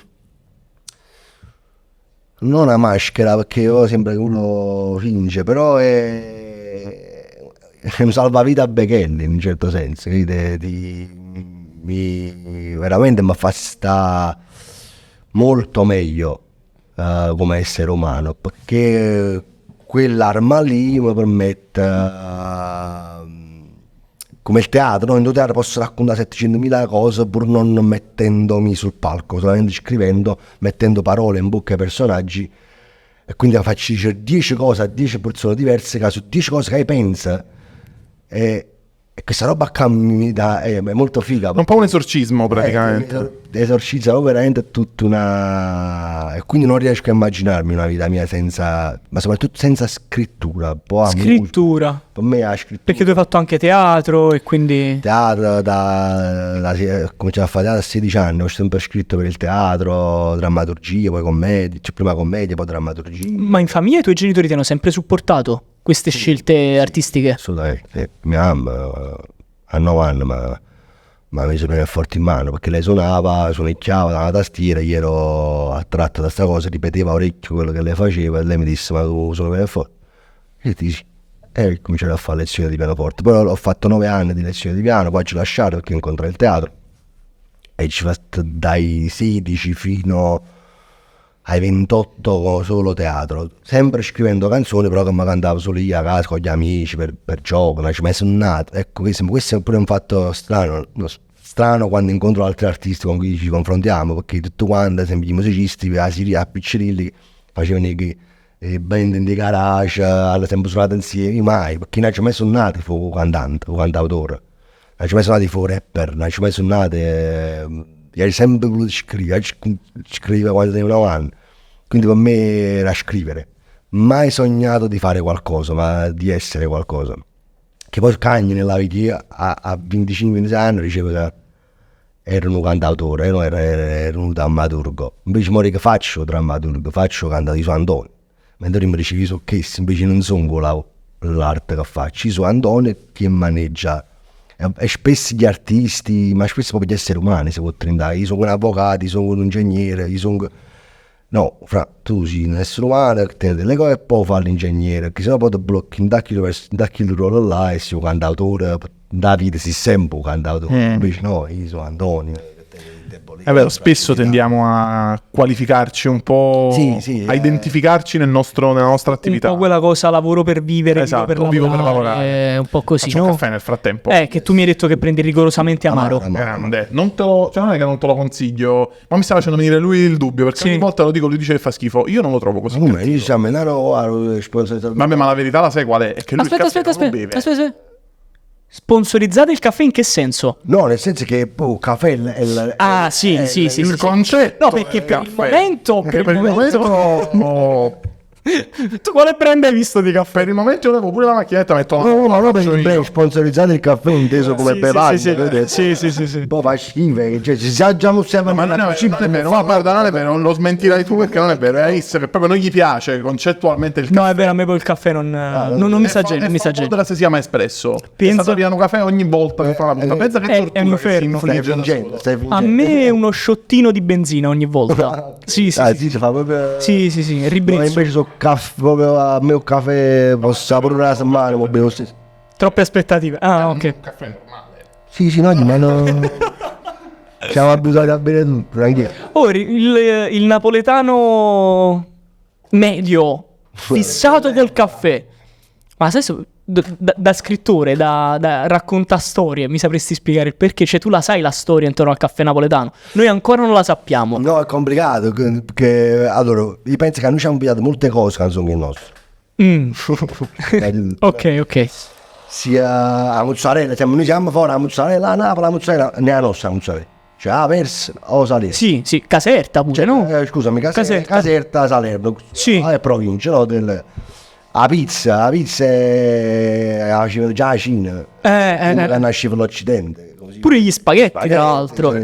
una maschera, perché io sembra che uno finge, però è un salvavita a Bechelli in un certo senso, veramente mi fa stare molto meglio come essere umano, perché quell'arma lì mi permette, come il teatro, no? In teatro posso raccontare 700.000 cose pur non mettendomi sul palco, solamente scrivendo, mettendo parole in bocca ai personaggi, e quindi faccio dire 10 cose a 10 persone diverse, che su 10 cose che pensa, e questa roba mi dà, è molto figa. È un po' un esorcismo praticamente. Esorcizza veramente tutta una... E quindi non riesco a immaginarmi una vita mia senza... Ma soprattutto senza scrittura. Poi Scrittura. Per me la scrittura... Perché tu hai fatto anche teatro e quindi... Teatro, cominciavo a fare teatro a 16 anni, ho sempre scritto per il teatro, drammaturgia, poi commedia, cioè prima commedia, poi drammaturgia. Ma in famiglia i tuoi genitori ti hanno sempre supportato queste scelte artistiche? Assolutamente, mia mamma a 9 anni mi ha messo bene forte in mano, perché lei suonicchiava dalla tastiera, io ero attratto da sta cosa, ripeteva a orecchio quello che lei faceva, e lei mi disse: ma tu suoni bene forte? E io dici, e cominciai a fare lezioni di pianoforte. Poi ho fatto 9 anni di lezioni di piano, poi ci ho lasciato perché incontrai il teatro, e ci ho fatto dai 16 fino ai 28 solo teatro, sempre scrivendo canzoni, però che mi cantavo solo io a casa con gli amici per gioco, non ci mai sono nato. Ecco, questo è pure un fatto strano quando incontro altri artisti con cui ci confrontiamo, perché tutti quanti, sempre i musicisti, a Piccirilli, facevano le band in garage, hanno sempre suonato insieme, io mai, perché non ci mai sono nato fu cantante, fu cantautore, non ci mai sono nato fu rapper, non ci mai sono nato... Io ho sempre voluto scrivere quando avevo 9 anni, quindi per me era scrivere. Mai sognato di fare qualcosa, ma di essere qualcosa. Che poi cagni nella vita, a 25-26 anni dicevo che ero un cantautore, ero un drammaturgo. Invece ora che faccio drammaturgo, faccio cantare di Su Antonio. Mentre mi dicevi so che invece non sono l'arte che faccio, io sono Antonio che maneggia. E spesso gli artisti, ma spesso proprio gli esseri umani si può trentare. Io sono un avvocato, io sono un ingegnere, io sono... No, tu sei un essere umano che tiene delle cose e poi fa l'ingegnere, che sennò poi ti blocchi in quel ruolo là e sei un cantautore, da vita sei sempre un cantautore. Invece no, io sono Antonio. È vero, spesso tendiamo a qualificarci un po', Sì, a identificarci nella nostra attività. Un po' quella cosa, lavoro per vivere, Esatto, vivo per lavorare. È un po' così, Faccio un no? caffè nel frattempo. Che tu mi hai detto che prendi rigorosamente amaro. Grande. Non è che non te lo consiglio, ma mi sta facendo venire lui il dubbio, perché Sì. ogni volta lo dico, lui dice che fa schifo. Io non lo trovo così. Come? Io siamo in Vabbè, ma la verità la sai qual è? È che lui il caffè non lo beve. Aspetta. Sponsorizzate il caffè in che senso? No, nel senso che il caffè è Sì. Il concetto No, perché del per il caffè. momento... Tu quale brand hai visto di caffè? Per il momento io levo pure la macchinetta, metto la... No, ma no, faccio io. perché sponsorizzare il caffè inteso come bevanda. Sì. Poi fa schifo, cioè ci già non siamo... Ma non è vero, ma guarda, non è vero, non lo smentirai tu perché non è vero, è Ace che proprio non gli piace concettualmente il caffè. No, è vero, a me poi il caffè non mi sa genere, mi sa genere. Della se si chiama espresso. Pensa- Sta piano caffè ogni volta che fa la punta. Pensa che è tortura un che inferno. si infligge da solo. A me è uno sciottino di benzina ogni volta. Sì, si fa proprio... Sì, No, ribrezzo. invece sono caffè, proprio a me un caffè posso pure una settimana, ma bevo stesso. Troppe aspettative. Ah, ok. Un caffè normale. Sì, no, ma no. Siamo abituati a bere tutto, tranquillo. Ora, il napoletano medio, fissato del caffè. Ma adesso, da scrittore, da racconta storie, mi sapresti spiegare il perché? Cioè, tu la sai la storia intorno al caffè napoletano? Noi ancora non la sappiamo. No, è complicato, perché allora, io penso che noi ci abbiamo pigliato molte cose che non sono che nostre. Ok. Sia la mozzarella, cioè noi siamo fuori la mozzarella a Napoli, la mozzarella non è la nostra mozzarella. Cioè la Persa o Salerno. Sì, Caserta pure, no? Scusami, Caserta, Salerno. Sì. È provincia, no? La pizza è già la Cina. Nasce l'Occidente. Così. Pure gli spaghetti, tra l'altro.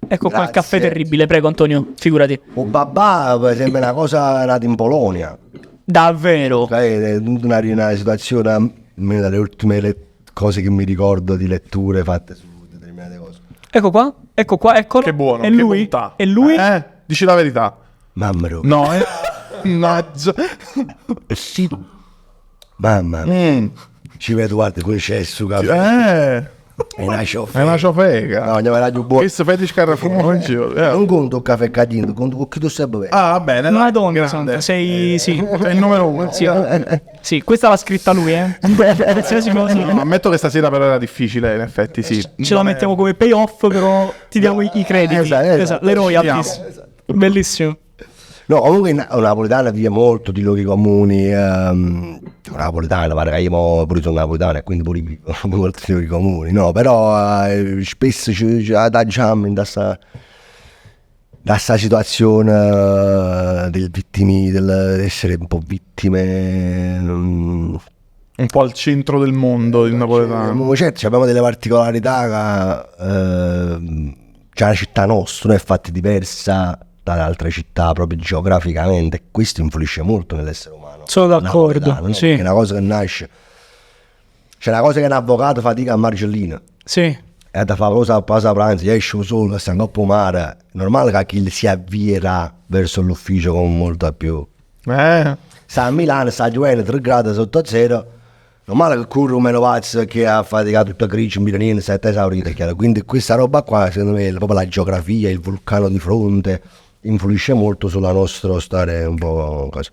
Ecco qua il caffè terribile, prego Antonio, figurati. O babà sembra una cosa nata in Polonia. Davvero? È una situazione, almeno dalle ultime cose che mi ricordo di letture fatte su determinate cose. Ecco qua, eccolo. Che buono, È che lui? bontà. È lui? Dici la verità. Mamma mia. No, mannaggia. Sì. Mamma. Ci vedo, guarda, pure c'è su caffè. È una ciofega. È una ciofega. No, andiamo a più buono. Questo fetish Carrefour, non ci Non conto un caffè cadino, conto con chi tu stai bevendo. Ah, va bene. dai, Madonna grande. santa, sei... sì. Sei il numero uno. Sì, questa l'ha scritta lui, Qualsiasi cosa. No, ammetto che stasera però era difficile, in effetti, sì. Ce la mettiamo come payoff, però ti diamo i crediti. Esatto. Le royalties. Bellissimo. No, comunque una napoletana vive molto di luoghi comuni. Napoletana, pare che io pure sono napoletano e quindi pure vivo molto di luoghi comuni. No, però spesso ci adagiamo in questa situazione del dell'essere un po' vittime. Un po' al centro del mondo il napoletano. Certo, abbiamo delle particolarità. C'è una città nostra, è fatta diversa dalle altre città proprio geograficamente. Questo influisce molto nell'essere umano. Sono d'accordo, no? sì. È una cosa che nasce. C'è una cosa che un avvocato fatica a Margellina. Sì. E da fare cosa pranzo, esce solo, sta in coppa mare. È normale che chi si avvierà verso l'ufficio con molto più. Sta a Milano, sta a giocando 3 gradi sotto zero. Normale che corre un meno pazzo che ha faticato tutta grigio, milanino, si è esaurito, chiaro. Quindi questa roba qua, secondo me, proprio la geografia, il vulcano di fronte, influisce molto sulla nostra stare un po' così.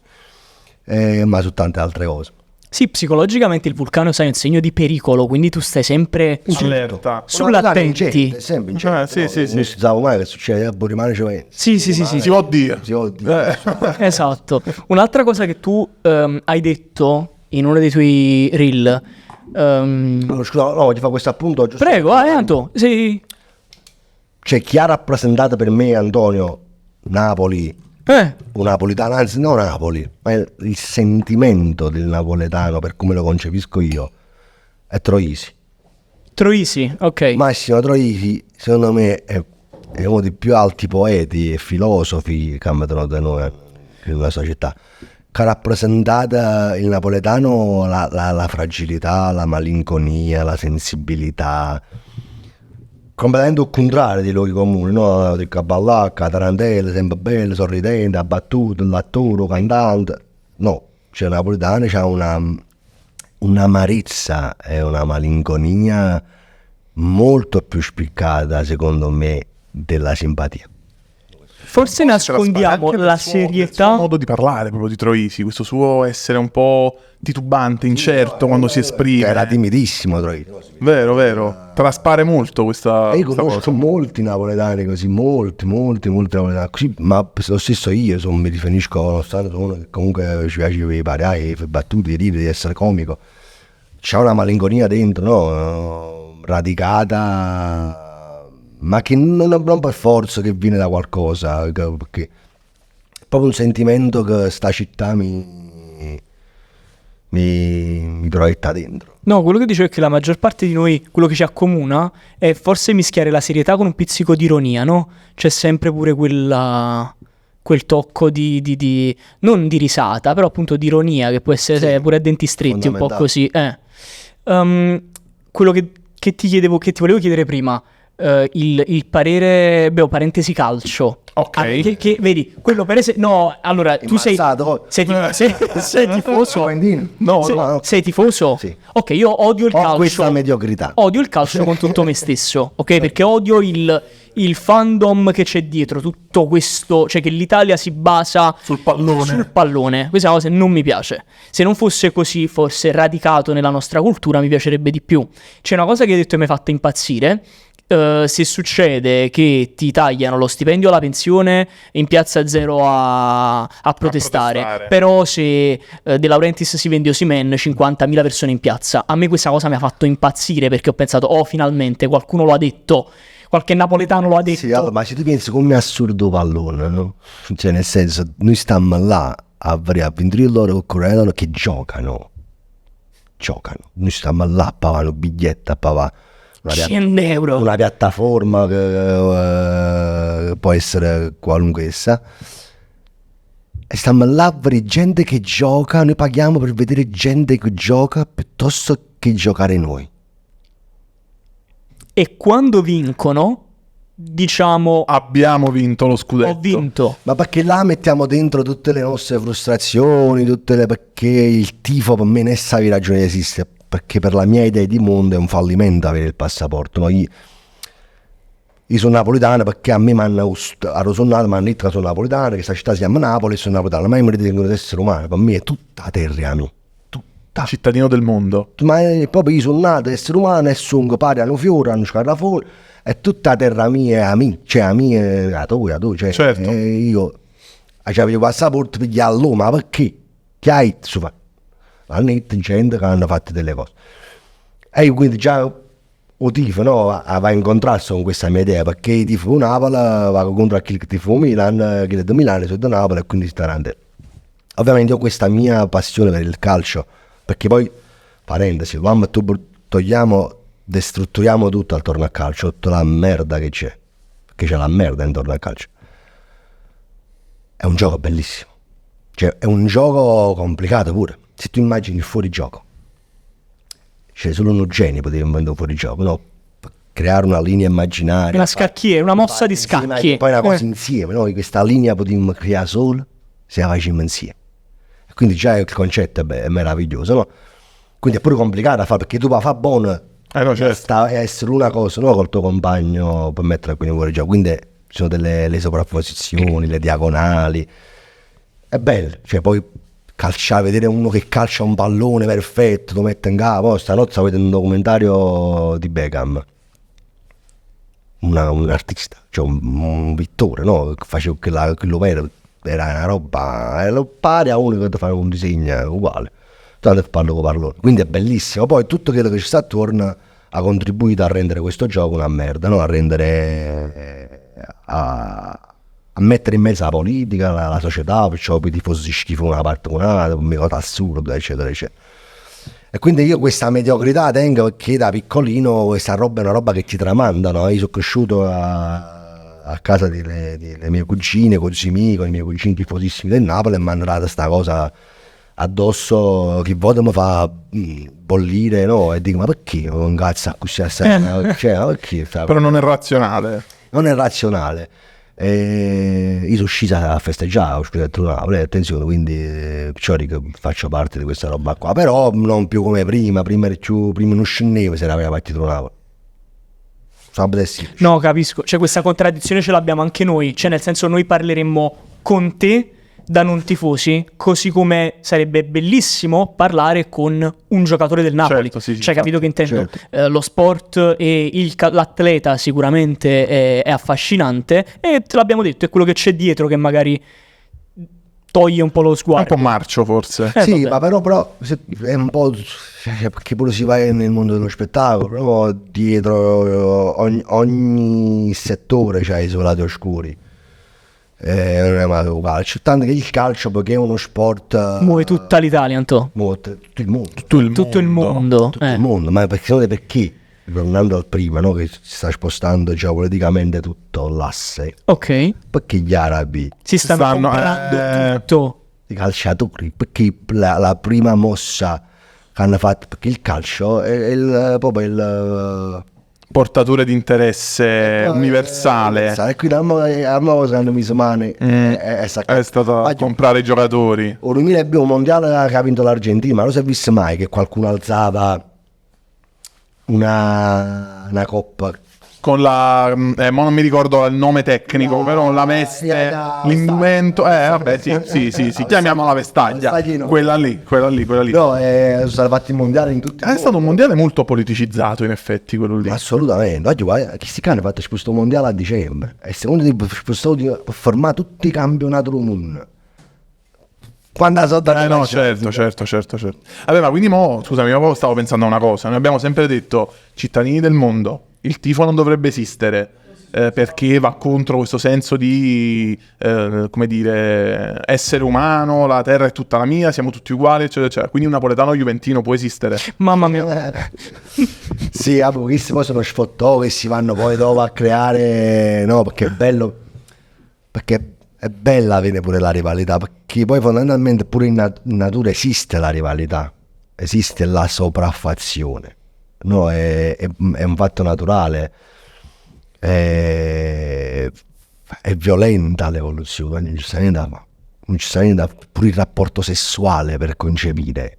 Ma su tante altre cose. Sì, psicologicamente il vulcano sai, è un segno di pericolo, quindi tu stai sempre Allerta. sull'attenti. Sempre in certo. Sì. Non si sa mai che succede, rimane giovane. Sì. Si può dire. Esatto. Un'altra cosa che tu hai detto in uno dei tuoi reel. Scusa, no, ti fa questo appunto. Prego, Anto. Sì. Cioè, chi ha rappresentato per me, Antonio, Napoli, un napoletano, anzi non Napoli, ma il sentimento del napoletano, per come lo concepisco io, è Troisi. Troisi, ok. Massimo Troisi, secondo me, è uno dei più alti poeti e filosofi che abbiano da noi nella società, che ha rappresentato il napoletano la fragilità, la malinconia, la sensibilità, completamente il contrario dei luoghi comuni, no? Del caballacca, tarantella, sempre bello, sorridente, abbattuto, l'attore, cantante. No, cioè il napoletano c'ha un'amarezza e una malinconia molto più spiccata, secondo me, della simpatia. Forse nascondiamo la serietà. Il suo modo di parlare proprio di Troisi, questo suo essere un po' titubante, incerto quando si esprime. Era timidissimo Troisi. Vero. Traspare molto questa Io conosco cosa. molti napoletani così, molti napoletani così, ma lo stesso io mi riferisco nonostante uno che comunque ci piace i pari, i battute, i ridi, di essere comico. C'è una malinconia dentro, no? Radicata, ma che non per forza che viene da qualcosa, perché è proprio un sentimento che sta città mi proietta dentro. No, quello che dicevo è che la maggior parte di noi, quello che ci accomuna è forse mischiare la serietà con un pizzico di ironia, no? C'è sempre pure quel tocco di non di risata, però appunto di ironia, che può essere pure a denti stretti, un po' così. Quello che ti volevo chiedere prima, il parere, parentesi calcio. Ok. Che vedi, quello per esempio. No, allora tu sei tifoso. No, Sei tifoso? Sì. Ok, io odio il Ho calcio. questa mediocrità. Odio il calcio con tutto me stesso, ok? Perché odio il fandom che c'è dietro, tutto questo, cioè che l'Italia si basa sul pallone. sul pallone. Questa cosa non mi piace. Se non fosse così, forse radicato nella nostra cultura, mi piacerebbe di più. C'è una cosa che hai detto e mi ha fatto impazzire. Se succede che ti tagliano lo stipendio o la pensione, in piazza Zero a protestare. Però se De Laurentiis si vende Osimhen, 50.000 persone in piazza. A me questa cosa mi ha fatto impazzire, perché ho pensato, oh, finalmente qualcuno lo ha detto, qualche napoletano lo ha detto. Sì, allora, ma se tu pensi come è assurdo pallone, no? Cioè, nel senso, noi stiamo là a vendere loro con che giocano. Noi stiamo là a pagare un biglietto, a pagare 100 euro. una piattaforma che può essere qualunque essa. E stiamo là a vedere gente che gioca, noi paghiamo per vedere gente che gioca piuttosto che giocare noi. E quando vincono, diciamo, Abbiamo vinto lo scudetto. ho vinto. Ma perché là mettiamo dentro tutte le nostre frustrazioni, perché il tifo per me non sa di ragione di esistere, perché per la mia idea di mondo è un fallimento avere il passaporto. No? Io sono napoletano perché a me mi hanno detto che sono napoletano, che questa città si chiama Napoli e sono napoletano, ma io mi ritengo un essere umano, per me è tutta terra mia. Tutta. Cittadino del mondo. Ma proprio io sono nato essere umano e sono pari hanno fiore, hanno scarafone, è tutta terra mia, è a me, cioè a me è a tu, cioè Certo. io avevo il passaporto per gli allora, ma perché? Che hai su fa? Hanno detto gente che hanno fatto delle cose. E io quindi già o tifo, no, va in contrasto con questa mia idea, perché il tifo Napoli va contro chi tifo Milan, chi è di Milano, sono di Napoli e quindi starante. Ovviamente ho questa mia passione per il calcio, perché poi, parentesi, quando destrutturiamo tutto attorno al calcio, tutta la merda che c'è, perché c'è la merda intorno al calcio. È un gioco bellissimo, cioè è un gioco complicato pure. Se tu immagini il fuorigioco, c'è solo un genio poteva inventare un fuorigioco, no? Per creare una linea immaginaria, Una scacchiera, una mossa di insieme, scacchi. poi una cosa insieme, noi questa linea potremmo creare solo se la facciamo insieme. E quindi già il concetto è meraviglioso, no? Quindi è pure complicato da fare, perché tu va a fare buono No, certo. sta a essere una cosa, no? Col tuo compagno per mettere quindi fuori gioco, quindi ci sono le sovrapposizioni, le diagonali, è bello, cioè poi calciare, vedere uno che calcia un pallone perfetto, lo mette in capo. Stanotte stavo vedendo un documentario di Beckham, un artista, cioè un pittore, no? Che faceva quello vero, era una roba, era pari a uno che ti fa un disegno uguale, tanto parlo con pallone, quindi è bellissimo. Poi tutto quello che ci sta attorno ha contribuito a rendere questo gioco una merda, no? A rendere a mettere in mezzo la politica, la società, perciò poi i tifosi schifo una parte con un'altra, un cosa assurda, eccetera, eccetera. E quindi io questa mediocrità tengo perché da piccolino questa roba è una roba che ti tramanda, no? Io sono cresciuto a casa delle mie cugine, con i miei cugini tifosissimi del Napoli, e mi hanno dato questa cosa addosso che volta mi fa bollire, no? E dico, ma perché un cazzo così assai? Cioè, ma perché? Però non è razionale. Non è razionale. Io sono sceso a festeggiare, ho scritto Napoli, attenzione, quindi faccio parte di questa roba qua, però non più come prima non scendevo se era partito Napoli. No, capisco, cioè questa contraddizione ce l'abbiamo anche noi, cioè nel senso noi parleremmo con te da non tifosi, così come sarebbe bellissimo parlare con un giocatore del Napoli. Certo, sì, cioè, capito che intendo? certo. Lo sport e l'atleta sicuramente è affascinante, e te l'abbiamo detto, è quello che c'è dietro che magari toglie un po' lo È un sguardo. po' marcio forse. Sì, vabbè. ma però è un po', perché pure si va nel mondo dello spettacolo, però dietro ogni settore c'ha i suoi lati oscuri. Non è mai il calcio, tanto che il calcio, perché è uno sport, Muove tutta l'Italia, Antò. muove tutto il mondo. Tutto il mondo. Tutto il mondo, ma perché tornando al prima, no, che si sta spostando geopoliticamente tutto l'asse, Ok, perché gli arabi, si stanno Stanno, comprando tutto. i calciatori, perché la prima mossa che hanno fatto, perché il calcio è proprio portatore di interesse universale. E quindi a me cosa hanno messo mani è stato a comprare i giocatori. Il 2002 un mondiale che ha vinto l'Argentina, ma non si è visto mai che qualcuno alzava una coppa Con la ma non mi ricordo il nome tecnico, però la veste, l'indumento, vabbè, sì, chiamiamola vestaglia. Quella lì. No, sono stati fatti i mondiali in tutti. È stato un mondiale molto politicizzato, in effetti, quello lì. Assolutamente. Oggi guarda, chi si cane ha fatto questo mondiale a dicembre e secondo te per formare tutti i campionati del mondo. Quando so no, certo. Vabbè, ma quindi scusami, io stavo pensando a una cosa. Noi abbiamo sempre detto, cittadini del mondo, il tifo non dovrebbe esistere, perché va contro questo senso di, come dire, essere umano, la terra è tutta la mia, siamo tutti uguali, eccetera, eccetera. Quindi un napoletano juventino può esistere? Mamma mia. Sì, questi poi sono sfottò che si vanno poi dopo a creare, no, perché è bello, perché è bella avere pure la rivalità, perché poi fondamentalmente pure in natura esiste la rivalità, esiste la sopraffazione, no? È un fatto naturale, è violenta l'evoluzione, non ci sta niente, pure il rapporto sessuale per concepire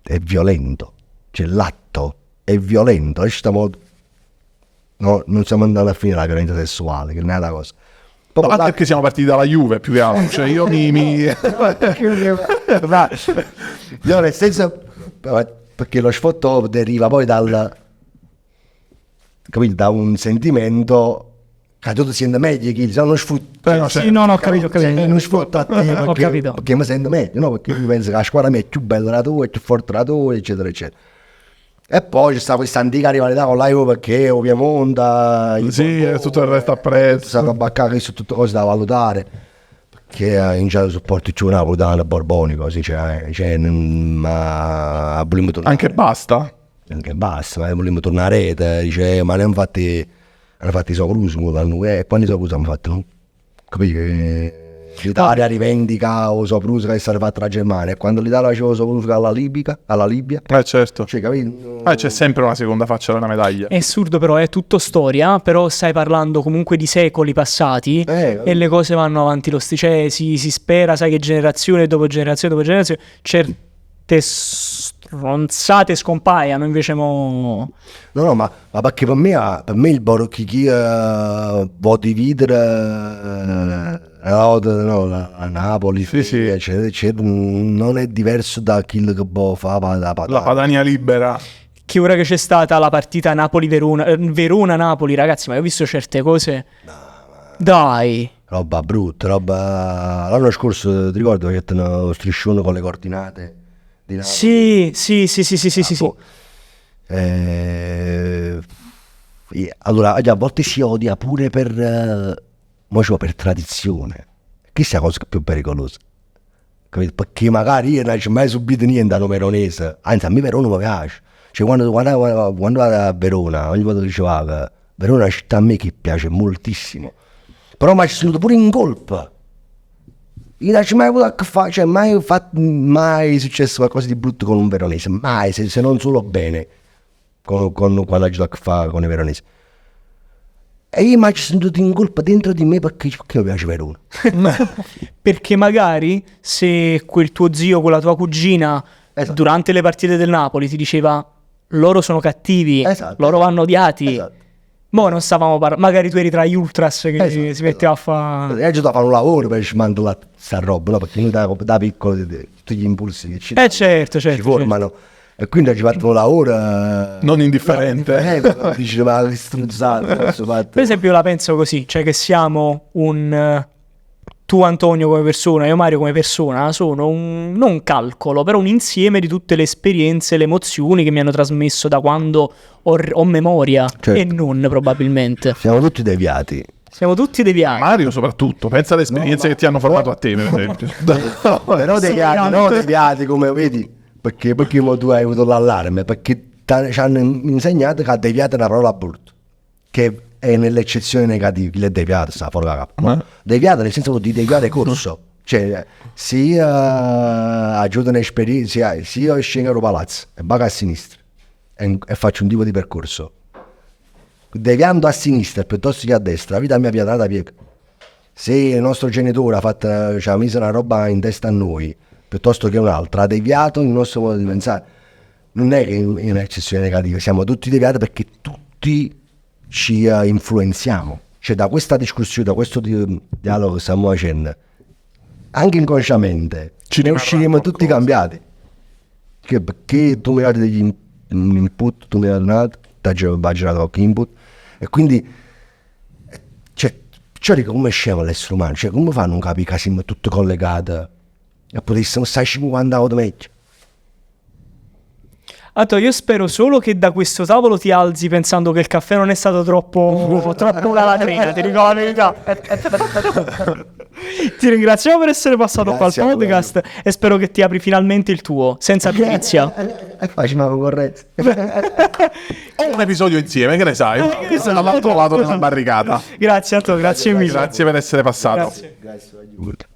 è violento, cioè l'atto è violento, non stiamo andando a finire la violenza sessuale, che non è la cosa. No, perché siamo partiti dalla Juve più che altro, cioè io no, nel senso, perché lo sfotto deriva poi capito, da un sentimento che tu ti senti meglio, che se non sfrutta. Sì, no, ho capito. Non sfrutta a te Ho capito. perché mi sento meglio, no? Perché io penso che la squadra mia è più bella da tua, è più forte da tua, eccetera, eccetera. E poi c'è questa antica rivalità con la Juve perché ovviamente tutto il resto appresso. Sta roba che sono tutte cose da valutare, perché in genere supporto più napoletano borbonico, sì, ma vogliamo tornare. Anche basta, ma vogliamo tornare a rete, dice, ma ne hanno fatti Socruso, e quando Socruso hanno fatto, no? Capito che l'Italia rivendica o Sopruso che è stato fatto la Germania, e quando l'Italia faceva Sopruso alla Libia, certo, cioè, capito? c'è sempre una seconda faccia della medaglia. È assurdo, però è tutto storia, però stai parlando comunque di secoli passati e le cose vanno avanti lo stesso, cioè si spera, sai, che generazione dopo generazione certe stronzate scompaiano, invece No, ma perché per me il Borocchi può dividere la Napoli, sì. eccetera, non è diverso da quello che può fare la Padania libera. Che ora che c'è stata la partita Napoli-Verona, Verona-Napoli, ragazzi, ma io ho visto certe cose. Dai. Roba brutta, l'anno scorso ti ricordo che c'è uno striscione con le coordinate di Napoli? Sì. Allora, a volte si odia pure per tradizione. Questa è la cosa più pericolosa, capito? Perché magari io non ho mai subito niente a un veronese, anzi a me Verona mi piace, cioè quando vado a Verona, ogni volta diceva che Verona è una città a me che piace moltissimo, però mi ci sono pure in colpa. Io non c'è mai avuto a che fare, cioè mai successo qualcosa di brutto con un veronese, mai, se non solo bene, quando ho avuto a che fare con i veronesi. E io mi ci sento in colpa dentro di me perché mi piace Verona. Perché magari se quel tuo zio, quella tua cugina, durante le partite del Napoli ti diceva loro sono cattivi, loro vanno odiati. Mo non stavamo parlando, magari tu eri tra gli ultras che si metteva a fare. Io già fare un lavoro per mandare questa roba, no? Perché noi da piccolo tutti gli impulsi che ci certo. ci formano. E quindi ho fatto un lavoro non indifferente. Diceva che struzzato. Per esempio, io la penso così, cioè che siamo tu Antonio come persona, io Mario come persona, sono non un calcolo, però un insieme di tutte le esperienze, le emozioni che mi hanno trasmesso da quando ho memoria, certo. E non probabilmente. Siamo tutti deviati. Mario soprattutto, pensa alle esperienze che ti hanno formato a te, per esempio. Però deviati come vedi. Perché tu hai avuto l'allarme? Perché ci hanno insegnato che deviato è una parola brutta, che è nell'eccezione negativa, le deviato sta fuori la cappa. Deviato nel senso di deviare corso, cioè se io aiuto un'esperienza, se io scendo dal palazzo e vado a sinistra e faccio un tipo di percorso deviando a sinistra piuttosto che a destra, la vita mia piatata piega. Se il nostro genitore ci ha messo una roba in testa a noi, piuttosto che un'altra, ha deviato il nostro modo di pensare. Non è che è un'eccezione negativa, siamo tutti deviati perché tutti ci influenziamo. Cioè da questa discussione, da questo dialogo che stiamo facendo, anche inconsciamente, ne usciremo tutti cambiati. Perché tu mi dai degli input, tu mi dai un altro, ti ho girato qualche input, e quindi cioè dico, come scemo l'essere umano, cioè come fanno un capire che siamo tutti collegati e potessimo stare 50 volte meglio. Io spero solo che da questo tavolo ti alzi pensando che il caffè non è stato troppo una latrina, ti ricordi? Ti ringraziamo per essere passato qua al podcast e spero che ti apri finalmente il tuo, senza pizia. È facile, ma concorrenza. O un episodio insieme, che ne sai? L'ho trovato nella barricata. Grazie a te, grazie mille. Grazie per essere passato. Grazie. Grazie.